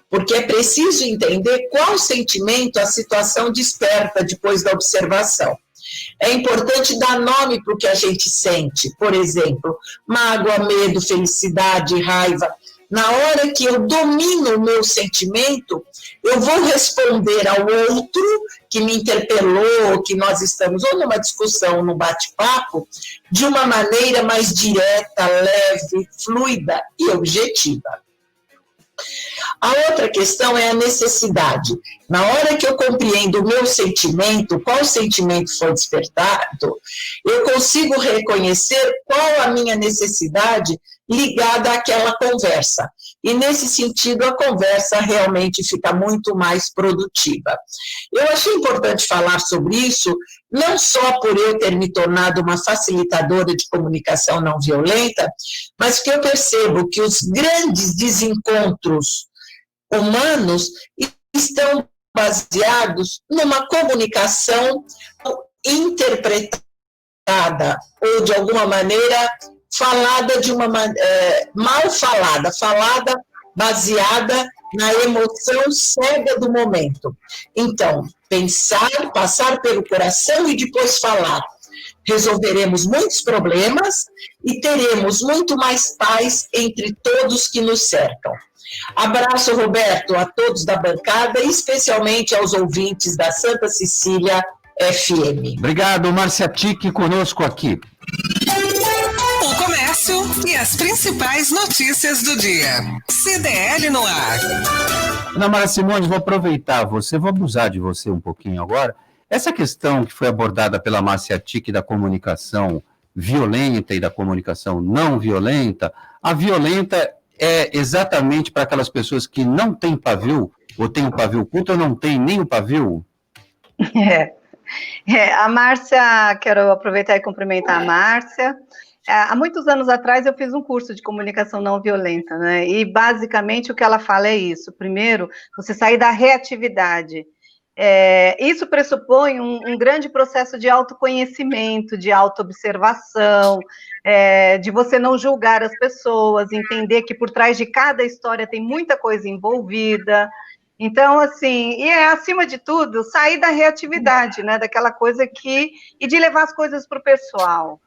Porque é preciso entender qual sentimento a situação desperta depois da observação. É importante dar nome para o que a gente sente, por exemplo, mágoa, medo, felicidade, raiva. Na hora que eu domino o meu sentimento, eu vou responder ao outro que me interpelou, que nós estamos ou numa discussão, num bate-papo, de uma maneira mais direta, leve, fluida e objetiva. A outra questão é a necessidade. Na hora que eu compreendo o meu sentimento, qual sentimento foi despertado, eu consigo reconhecer qual a minha necessidade ligada àquela conversa. E, nesse sentido, a conversa realmente fica muito mais produtiva. Eu achei importante falar sobre isso, não só por eu ter me tornado uma facilitadora de comunicação não violenta, mas que eu percebo que os grandes desencontros humanos estão baseados numa comunicação interpretada ou, de alguma maneira, falada de uma mal falada baseada na emoção cega do momento. Então, pensar, passar pelo coração e depois falar. Resolveremos muitos problemas e teremos muito mais paz entre todos que nos cercam. Abraço, Roberto, a todos da bancada e especialmente aos ouvintes da Santa Cecília FM. Obrigado, Márcia Tique, conosco aqui. O comércio e as principais notícias do dia. CDL no ar. Ana Mara Simões, vou aproveitar você, vou abusar de você um pouquinho agora. Essa questão que foi abordada pela Márcia Tique da comunicação violenta e da comunicação não violenta, a violenta é exatamente para aquelas pessoas que não têm pavio, ou têm o pavio curto ou não têm nem o pavio? A Márcia, quero aproveitar e cumprimentar a Márcia. Há muitos anos atrás eu fiz um curso de comunicação não violenta, né? E basicamente o que ela fala é isso. Primeiro, você sair da reatividade. Isso pressupõe um grande processo de autoconhecimento, de autoobservação, de você não julgar as pessoas, entender que por trás de cada história tem muita coisa envolvida. Então, assim, e acima de tudo, sair da reatividade, né, daquela coisa e de levar as coisas para o pessoal.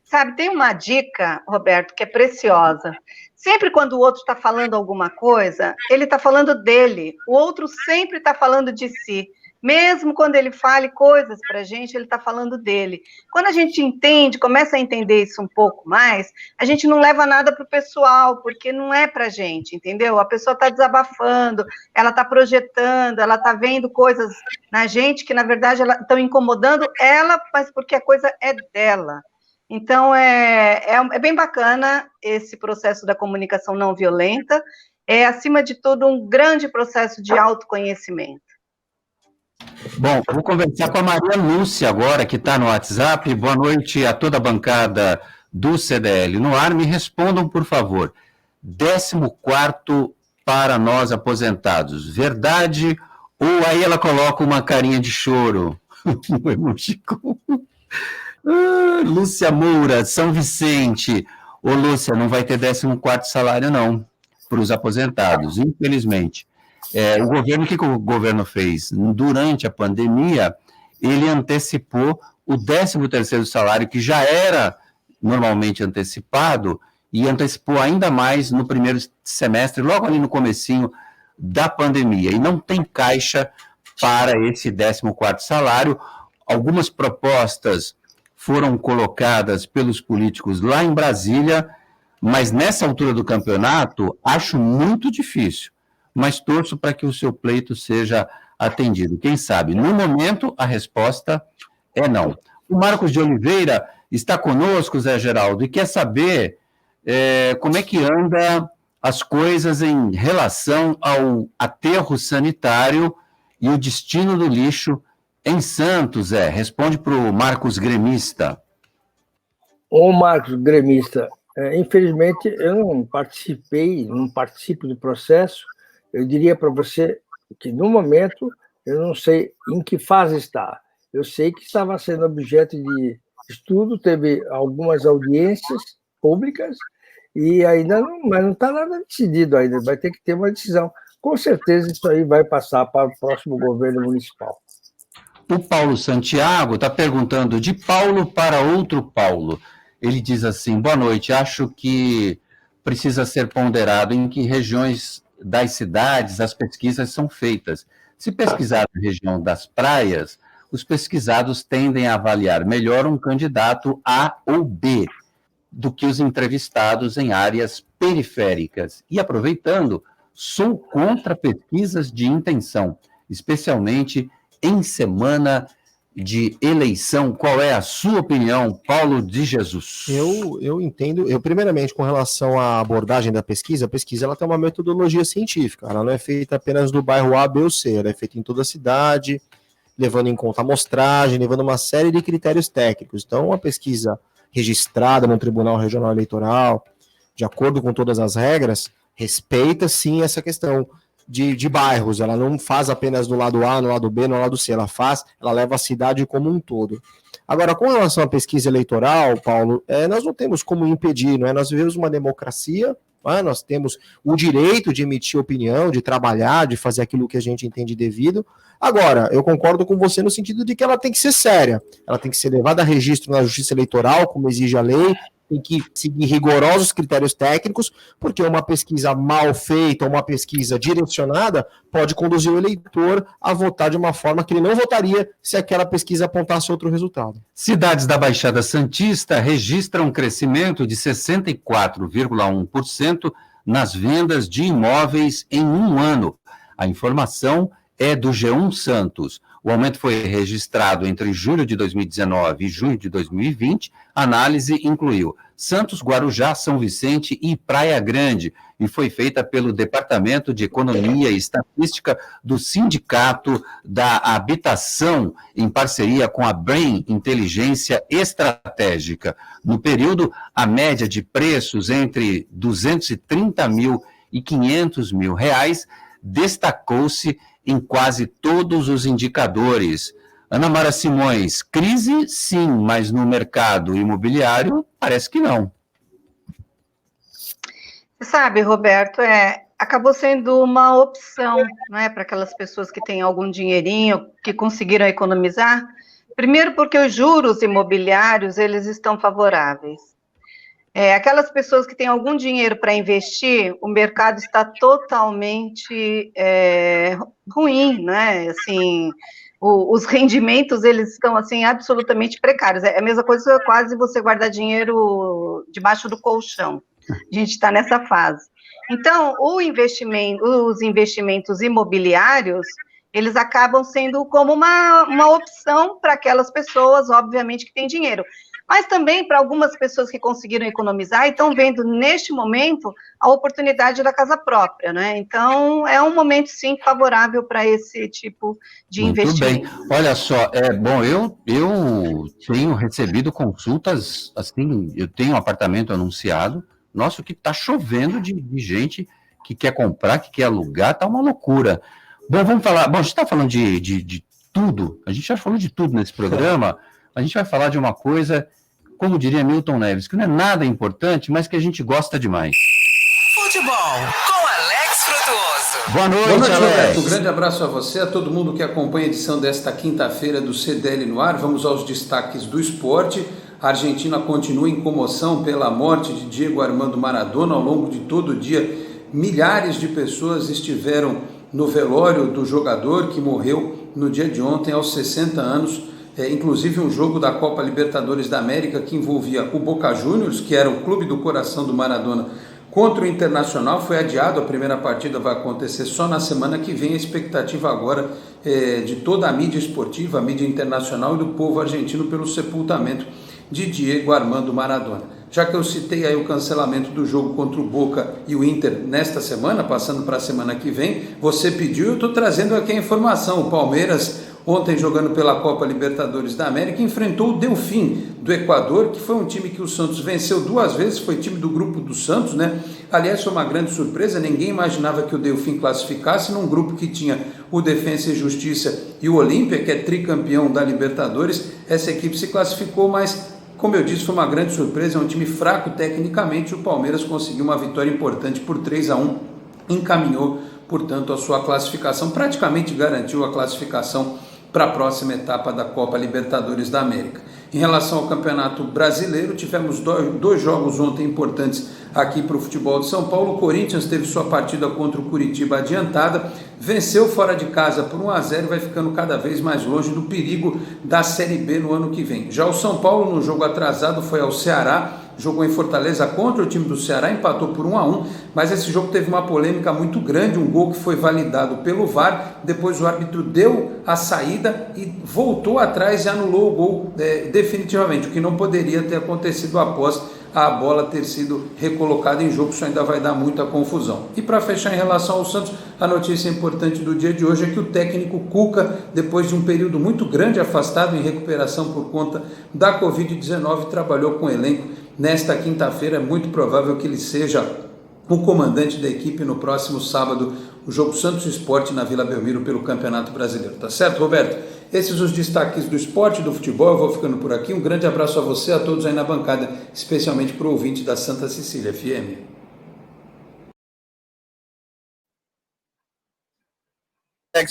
Sabe, tem uma dica, Roberto, que é preciosa. Sempre quando o outro está falando alguma coisa, ele está falando dele. O outro sempre está falando de si. Mesmo quando ele fale coisas para a gente, ele está falando dele. Quando a gente entende, começa a entender isso um pouco mais, a gente não leva nada para o pessoal, porque não é para a gente, entendeu? A pessoa está desabafando, ela está projetando, ela está vendo coisas na gente que, na verdade, estão incomodando ela, mas porque a coisa é dela. Então, é bem bacana esse processo da comunicação não violenta, acima de tudo, um grande processo de autoconhecimento. Bom, eu vou conversar com a Maria Lúcia agora, que está no WhatsApp. Boa noite a toda a bancada do CDL no ar. Me respondam, por favor. 14º para nós aposentados. Verdade? Ou aí ela coloca uma carinha de choro? Um emoticon. Lúcia Moura, São Vicente. Ô, Lúcia, não vai ter 14º salário, não, para os aposentados, infelizmente. O que o governo fez? Durante a pandemia, ele antecipou o 13º salário, que já era normalmente antecipado, e antecipou ainda mais no primeiro semestre, logo ali no comecinho da pandemia. E não tem caixa para esse 14º salário. Algumas propostas foram colocadas pelos políticos lá em Brasília, mas nessa altura do campeonato, acho muito difícil. Mas torço para que o seu pleito seja atendido. Quem sabe? No momento, a resposta é não. O Marcos de Oliveira está conosco, Zé Geraldo, e quer saber como é que anda as coisas em relação ao aterro sanitário e o destino do lixo em Santos. Responde para o Marcos Gremista. Ô, Marcos Gremista, infelizmente eu não participo do processo. Eu diria para você que, no momento, eu não sei em que fase está. Eu sei que estava sendo objeto de estudo, teve algumas audiências públicas, e ainda não está nada decidido ainda, vai ter que ter uma decisão. Com certeza isso aí vai passar para o próximo governo municipal. O Paulo Santiago está perguntando de Paulo para outro Paulo. Ele diz assim: boa noite, acho que precisa ser ponderado em que regiões das cidades as pesquisas são feitas. Se pesquisar na região das praias, os pesquisados tendem a avaliar melhor um candidato A ou B do que os entrevistados em áreas periféricas. E aproveitando, sou contra pesquisas de intenção, especialmente em semana de eleição. Qual é a sua opinião, Paulo de Jesus? Eu entendo, primeiramente, com relação à abordagem da pesquisa, a pesquisa ela tem uma metodologia científica, ela não é feita apenas no bairro A, B ou C, ela é feita em toda a cidade, levando em conta a amostragem, levando uma série de critérios técnicos. Então, uma pesquisa registrada no Tribunal Regional Eleitoral, de acordo com todas as regras, respeita, sim, essa questão de bairros. Ela não faz apenas do lado A, no lado B, no lado C, ela leva a cidade como um todo. Agora, com relação à pesquisa eleitoral, Paulo, nós não temos como impedir, não é? Nós vivemos uma democracia, nós temos o direito de emitir opinião, de trabalhar, de fazer aquilo que a gente entende devido. Agora, eu concordo com você no sentido de que ela tem que ser séria, ela tem que ser levada a registro na Justiça Eleitoral, como exige a lei, tem que seguir rigorosos critérios técnicos, porque uma pesquisa mal feita, uma pesquisa direcionada, pode conduzir o eleitor a votar de uma forma que ele não votaria se aquela pesquisa apontasse outro resultado. Cidades da Baixada Santista registram um crescimento de 64,1% nas vendas de imóveis em um ano. A informação é do G1 Santos. O aumento foi registrado entre julho de 2019 e junho de 2020. A análise incluiu Santos, Guarujá, São Vicente e Praia Grande e foi feita pelo Departamento de Economia e Estatística do Sindicato da Habitação, em parceria com a Brain Inteligência Estratégica. No período, a média de preços entre 230 mil e 500 mil reais destacou-se em quase todos os indicadores. Ana Mara Simões, crise sim, mas no mercado imobiliário parece que não. Você sabe, Roberto, acabou sendo uma opção, não é, para aquelas pessoas que têm algum dinheirinho, que conseguiram economizar. Primeiro porque os juros imobiliários, eles estão favoráveis. Aquelas pessoas que têm algum dinheiro para investir, o mercado está totalmente ruim, né? Assim, os rendimentos, eles estão, assim, absolutamente precários. É a mesma coisa, quase você guardar dinheiro debaixo do colchão. A gente está nessa fase. Então, os investimentos imobiliários, eles acabam sendo como uma opção para aquelas pessoas, obviamente, que têm dinheiro. Mas também para algumas pessoas que conseguiram economizar e estão vendo, neste momento, a oportunidade da casa própria, né? Então, é um momento, sim, favorável para esse tipo de investimento. Muito bem. Olha só, bom, eu tenho recebido consultas, assim, eu tenho um apartamento anunciado, nossa, o que está chovendo de gente que quer comprar, que quer alugar, tá uma loucura. Bom, vamos falar, a gente está falando de tudo, a gente já falou de tudo nesse programa. A gente vai falar de uma coisa, como diria Milton Neves, que não é nada importante, mas que a gente gosta demais. Futebol com Alex Frutuoso. Boa noite, Alex. Roberto. Um grande abraço a você, a todo mundo que acompanha a edição desta quinta-feira do CDL no ar. Vamos aos destaques do esporte. A Argentina continua em comoção pela morte de Diego Armando Maradona. Ao longo de todo o dia, milhares de pessoas estiveram no velório do jogador que morreu no dia de ontem, aos 60 anos. Inclusive um jogo da Copa Libertadores da América que envolvia o Boca Juniors, que era o clube do coração do Maradona, contra o Internacional, foi adiado. A primeira partida vai acontecer só na semana que vem. A expectativa agora de toda a mídia esportiva, a mídia internacional e do povo argentino pelo sepultamento de Diego Armando Maradona. Já que eu citei aí o cancelamento do jogo contra o Boca e o Inter nesta semana, passando para a semana que vem, você pediu, eu estou trazendo aqui a informação. O Palmeiras, ontem jogando pela Copa Libertadores da América, enfrentou o Delfim do Equador, que foi um time que o Santos venceu 2 vezes, foi time do grupo do Santos, né? Aliás, foi uma grande surpresa, ninguém imaginava que o Delfim classificasse num grupo que tinha o Defensa e Justiça e o Olímpia, que é tricampeão da Libertadores. Essa equipe se classificou, mas, como eu disse, foi uma grande surpresa, é um time fraco tecnicamente. O Palmeiras conseguiu uma vitória importante por 3-1, encaminhou, portanto, a sua classificação, praticamente garantiu a classificação para a próxima etapa da Copa Libertadores da América. Em relação ao Campeonato Brasileiro, tivemos 2 jogos ontem importantes aqui para o futebol de São Paulo. O Corinthians teve sua partida contra o Curitiba adiantada, venceu fora de casa por 1-0 e vai ficando cada vez mais longe do perigo da Série B no ano que vem. Já o São Paulo, no jogo atrasado, foi ao Ceará, jogou em Fortaleza contra o time do Ceará, empatou por 1-1, mas esse jogo teve uma polêmica muito grande, um gol que foi validado pelo VAR, depois o árbitro deu a saída e voltou atrás e anulou o gol definitivamente, o que não poderia ter acontecido após a bola ter sido recolocada em jogo. Isso ainda vai dar muita confusão. E para fechar, em relação ao Santos, a notícia importante do dia de hoje é que o técnico Cuca, depois de um período muito grande afastado em recuperação por conta da Covid-19, trabalhou com o elenco nesta quinta-feira. É muito provável que ele seja o comandante da equipe no próximo sábado, o jogo Santos Sport na Vila Belmiro pelo Campeonato Brasileiro. Tá certo, Roberto? Esses os destaques do esporte e do futebol. Eu vou ficando por aqui. Um grande abraço a você, a todos aí na bancada, especialmente para o ouvinte da Santa Cecília FM.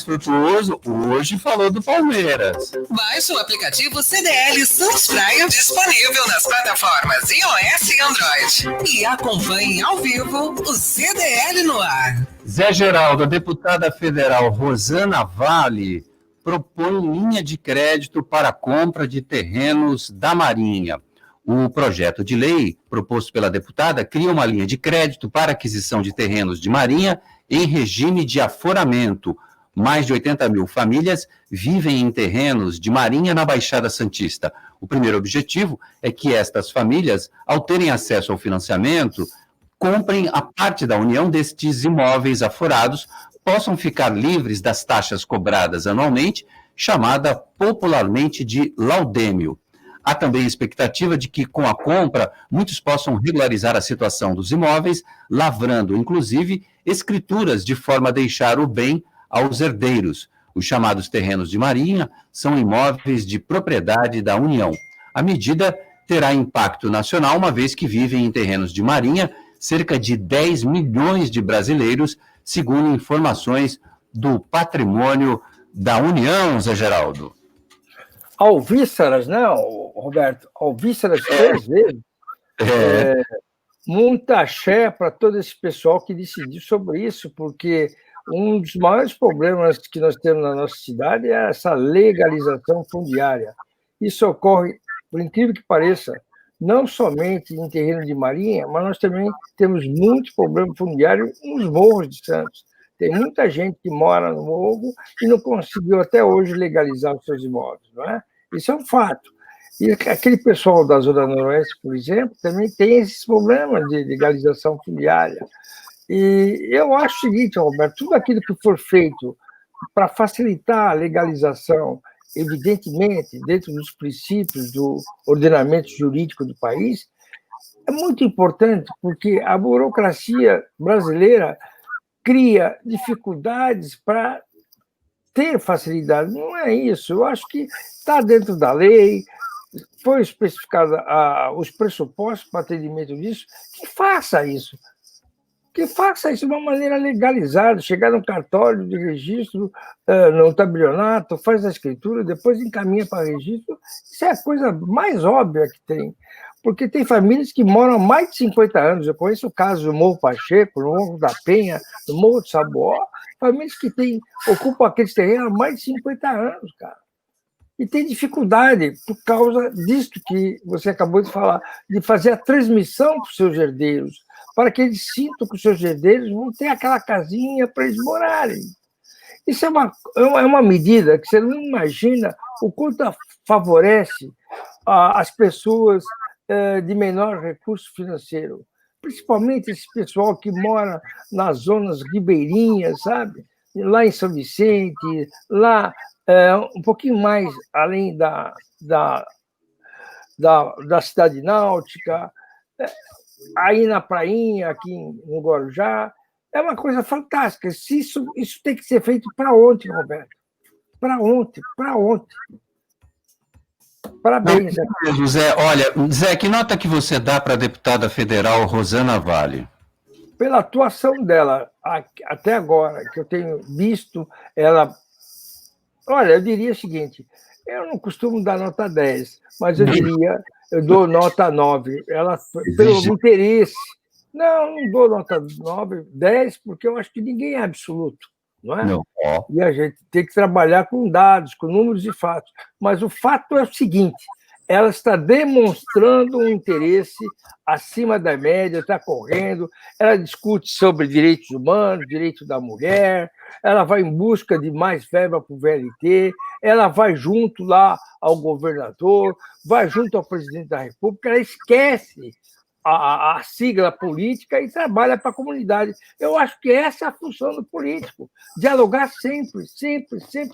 Frutuoso hoje falou do Palmeiras. Baixe o aplicativo CDL Santos Praia, disponível nas plataformas iOS e Android. E acompanhe ao vivo o CDL no ar. Zé Geraldo, a deputada federal Rosana Vale propõe linha de crédito para a compra de terrenos da Marinha. O projeto de lei proposto pela deputada cria uma linha de crédito para aquisição de terrenos de Marinha em regime de aforamento. Mais de 80 mil famílias vivem em terrenos de Marinha na Baixada Santista. O primeiro objetivo é que estas famílias, ao terem acesso ao financiamento, comprem a parte da União destes imóveis aforados, possam ficar livres das taxas cobradas anualmente, chamada popularmente de laudêmio. Há também a expectativa de que, com a compra, muitos possam regularizar a situação dos imóveis, lavrando, inclusive, escrituras de forma a deixar o bem aos herdeiros. Os chamados terrenos de Marinha são imóveis de propriedade da União. A medida terá impacto nacional, uma vez que vivem em terrenos de Marinha cerca de 10 milhões de brasileiros, segundo informações do Patrimônio da União, Zé Geraldo. Alvíceras, né, Roberto? Alvíceras 3 vezes. Muita axé para todo esse pessoal que decidiu sobre isso, porque um dos maiores problemas que nós temos na nossa cidade é essa legalização fundiária. Isso ocorre, por incrível que pareça, não somente em terreno de Marinha, mas nós também temos muito problema fundiário nos morros de Santos. Tem muita gente que mora no morro e não conseguiu até hoje legalizar os seus imóveis, não é? Isso é um fato. E aquele pessoal da Zona Noroeste, por exemplo, também tem esses problemas de legalização fundiária. E eu acho o seguinte, Roberto, tudo aquilo que for feito para facilitar a legalização, evidentemente, dentro dos princípios do ordenamento jurídico do país, é muito importante, porque a burocracia brasileira cria dificuldades para ter facilidade. Não é isso. Eu acho que está dentro da lei, foi especificado os pressupostos para atendimento disso, que faça isso. que faça isso de uma maneira legalizada, chegar no cartório de registro, no tabelionato, faz a escritura, depois encaminha para registro. Isso é a coisa mais óbvia que tem. Porque tem famílias que moram há mais de 50 anos. Eu conheço o caso do Morro Pacheco, no Morro da Penha, no Morro do Saboó, famílias que ocupam aqueles terrenos há mais de 50 anos, cara. E tem dificuldade por causa disso que você acabou de falar, de fazer a transmissão para os seus herdeiros, para que eles sintam que os seus herdeiros vão ter aquela casinha para eles morarem. Isso é uma medida que você não imagina o quanto favorece as pessoas de menor recurso financeiro, principalmente esse pessoal que mora nas zonas ribeirinhas, sabe? Lá em São Vicente, lá um pouquinho mais além da cidade náutica, aí na prainha, aqui no Guarujá. É uma coisa fantástica. Isso tem que ser feito para ontem, Roberto. Para ontem. Parabéns. Não, Zé, olha, Zé, que nota que você dá para a deputada federal Rosana Vale? Pela atuação dela até agora, que eu tenho visto ela... Olha, eu diria o seguinte, eu não costumo dar nota 10, mas eu dou nota 9. Ela, pelo interesse... Não dou nota 9, 10, porque eu acho que ninguém é absoluto, não é? Não. E a gente tem que trabalhar com dados, com números e fatos. Mas o fato é o seguinte, ela está demonstrando um interesse acima da média, está correndo, ela discute sobre direitos humanos, direito da mulher, ela vai em busca de mais verba para o VLT, ela vai junto lá ao governador, vai junto ao presidente da República, ela esquece a sigla política e trabalha para a comunidade. Eu acho que essa é a função do político, dialogar sempre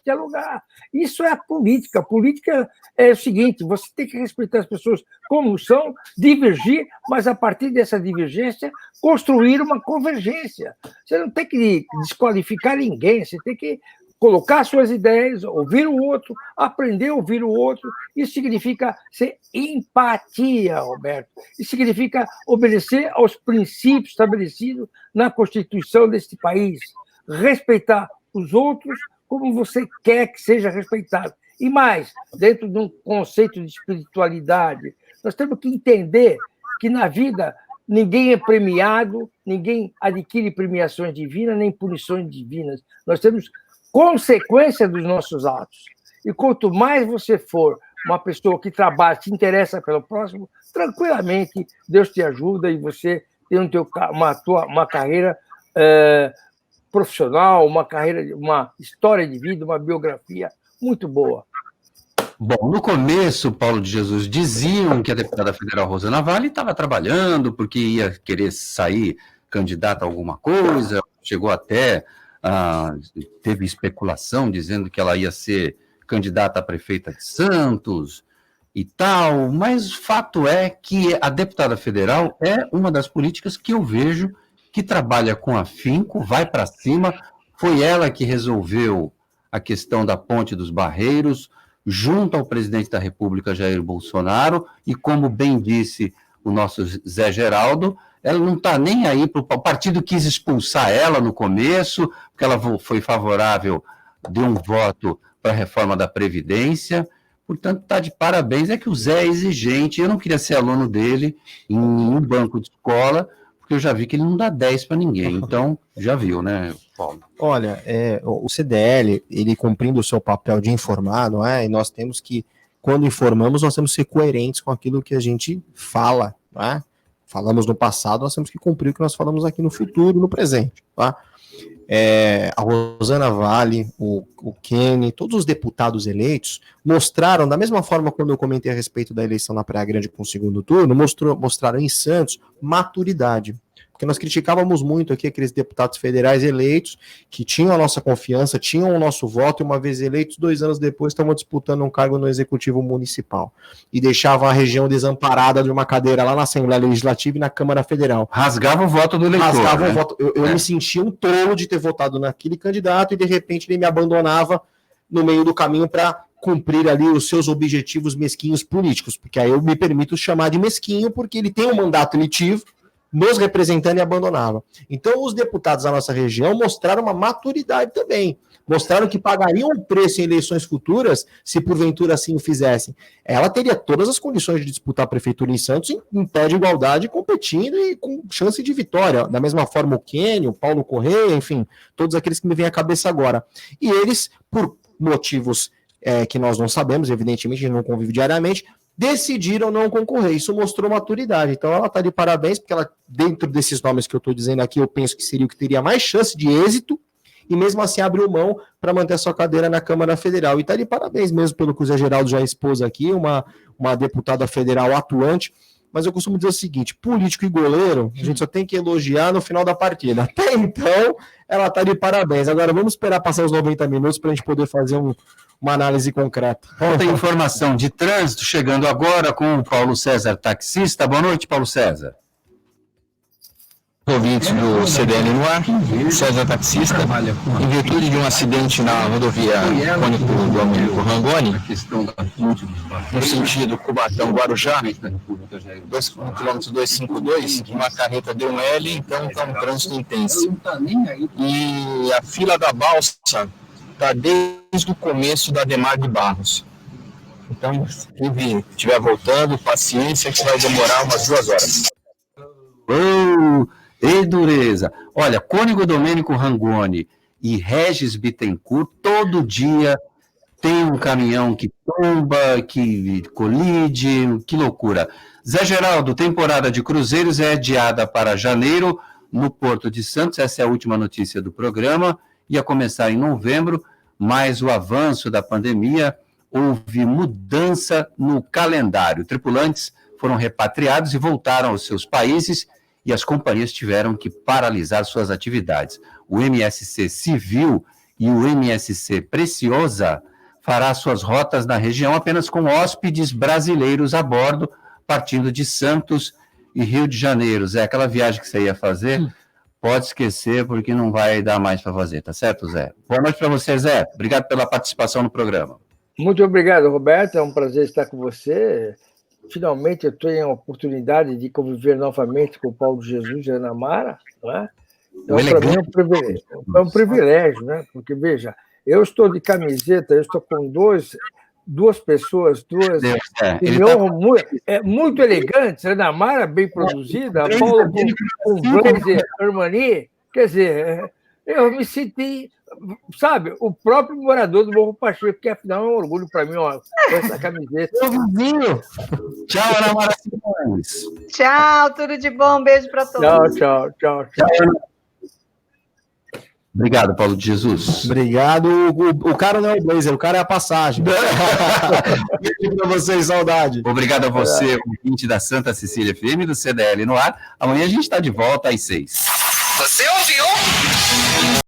dialogar. Isso é a política. A política é o seguinte, você tem que respeitar as pessoas como são, divergir, mas a partir dessa divergência, construir uma convergência. Você não tem que desqualificar ninguém, você tem que colocar suas ideias, ouvir o outro, aprender a ouvir o outro. Isso significa ser empatia, Roberto. Isso significa obedecer aos princípios estabelecidos na Constituição deste país. Respeitar os outros como você quer que seja respeitado. E mais, dentro de um conceito de espiritualidade, nós temos que entender que na vida ninguém é premiado, ninguém adquire premiações divinas, nem punições divinas. Nós temos consequência dos nossos atos. E quanto mais você for uma pessoa que trabalha, se interessa pelo próximo, tranquilamente Deus te ajuda e você tem uma carreira profissional, uma história de vida, uma biografia muito boa. Bom, no começo, Paulo de Jesus, diziam que a deputada federal Rosana Vale estava trabalhando porque ia querer sair candidata a alguma coisa, chegou até... teve especulação dizendo que ela ia ser candidata a prefeita de Santos e tal, mas o fato é que a deputada federal é uma das políticas que eu vejo que trabalha com afinco, vai para cima. Foi ela que resolveu a questão da Ponte dos Barreiros, junto ao presidente da República, Jair Bolsonaro, e como bem disse o nosso Zé Geraldo, ela não está nem aí para o partido, quis expulsar ela no começo, porque ela foi favorável, deu um voto para a reforma da Previdência, portanto está de parabéns. É que o Zé é exigente, eu não queria ser aluno dele em um banco de escola, porque eu já vi que ele não dá 10 para ninguém, então já viu, né, Paulo? Olha, o CDL, ele cumprindo o seu papel de informar, não é? E nós temos que, quando informamos, nós temos que ser coerentes com aquilo que a gente fala, não é? Falamos no passado, nós temos que cumprir o que nós falamos aqui no futuro, no presente, tá? A Rosana Vale, o Kenny, todos os deputados eleitos mostraram, da mesma forma quando eu comentei a respeito da eleição na Praia Grande com o segundo turno, mostraram em Santos maturidade. Porque nós criticávamos muito aqui aqueles deputados federais eleitos que tinham a nossa confiança, tinham o nosso voto, e uma vez eleitos, 2 anos depois, estavam disputando um cargo no Executivo Municipal. E deixavam a região desamparada de uma cadeira lá na Assembleia Legislativa e na Câmara Federal. Rasgavam o voto do eleitor. Rasgavam o voto. Eu me sentia um tolo de ter votado naquele candidato e, de repente, ele me abandonava no meio do caminho para cumprir ali os seus objetivos mesquinhos políticos. Porque aí eu me permito chamar de mesquinho, porque ele tem um mandato eletivo, nos representando e abandonava. Então, os deputados da nossa região mostraram uma maturidade também. Mostraram que pagariam o preço em eleições futuras, se porventura assim o fizessem. Ela teria todas as condições de disputar a prefeitura em Santos em pé de igualdade, competindo e com chance de vitória. Da mesma forma o Quênio, o Paulo Correia, enfim, todos aqueles que me vêm à cabeça agora. E eles, por motivos que nós não sabemos, evidentemente, a gente não convive diariamente, decidiram não concorrer. Isso mostrou maturidade. Então ela está de parabéns, porque ela, dentro desses nomes que eu estou dizendo aqui, eu penso que seria o que teria mais chance de êxito, e mesmo assim abriu mão para manter a sua cadeira na Câmara Federal. E está de parabéns mesmo pelo que o Zé Geraldo já expôs aqui, uma deputada federal atuante. Mas eu costumo dizer o seguinte, político e goleiro, a gente só tem que elogiar no final da partida. Até então, ela está de parabéns. Agora vamos esperar passar os 90 minutos para a gente poder fazer uma análise concreta. Tem informação de trânsito chegando agora com o Paulo César, taxista. Boa noite, Paulo César. Ouvintes do CDL no ar, César Taxista, em virtude de um acidente na rodovia Cônigo Rangoni, no sentido Cubatão-Guarujá, quilômetro 252, uma carreta deu um L, então está um trânsito intenso. E a fila da balsa está desde o começo da Ademar de Barros. Então, quem estiver voltando, paciência, que vai demorar umas 2 horas. E dureza. Olha, Cônigo Domênico Rangoni e Regis Bittencourt, todo dia tem um caminhão que tomba, que colide, que loucura. Zé Geraldo, temporada de cruzeiros é adiada para janeiro no Porto de Santos, essa é a última notícia do programa, ia começar em novembro, mas o avanço da pandemia, houve mudança no calendário. Tripulantes foram repatriados e voltaram aos seus países, e as companhias tiveram que paralisar suas atividades. O MSC Civil e o MSC Preciosa fará suas rotas na região apenas com hóspedes brasileiros a bordo, partindo de Santos e Rio de Janeiro. Zé, aquela viagem que você ia fazer, pode esquecer, porque não vai dar mais para fazer, tá certo, Zé? Boa noite para você, Zé. Obrigado pela participação no programa. Muito obrigado, Roberto. É um prazer estar com você. Finalmente eu tenho a oportunidade de conviver novamente com o Paulo de Jesus e a Ana Mara, não é? Então, para mim é um privilégio, né? Porque, veja, eu estou de camiseta, eu estou com duas pessoas, que me honram muito elegantes, a Ana Mara bem produzida, a Paulo com blazer Armani, quer dizer, eu me senti, sabe, o próprio morador do Morro Pacheco, que afinal é um orgulho para mim, ó, essa camiseta. Tchau, Ana Mara Simões. Tchau, tudo de bom, beijo para todos. Tchau. Obrigado, Paulo de Jesus. Obrigado. O cara não é o blazer, o cara é a passagem. Beijo para vocês, saudade. Obrigado a você, ouvinte da Santa Cecília FM, do CDL no ar. Amanhã a gente está de volta às 6. Você ouviu?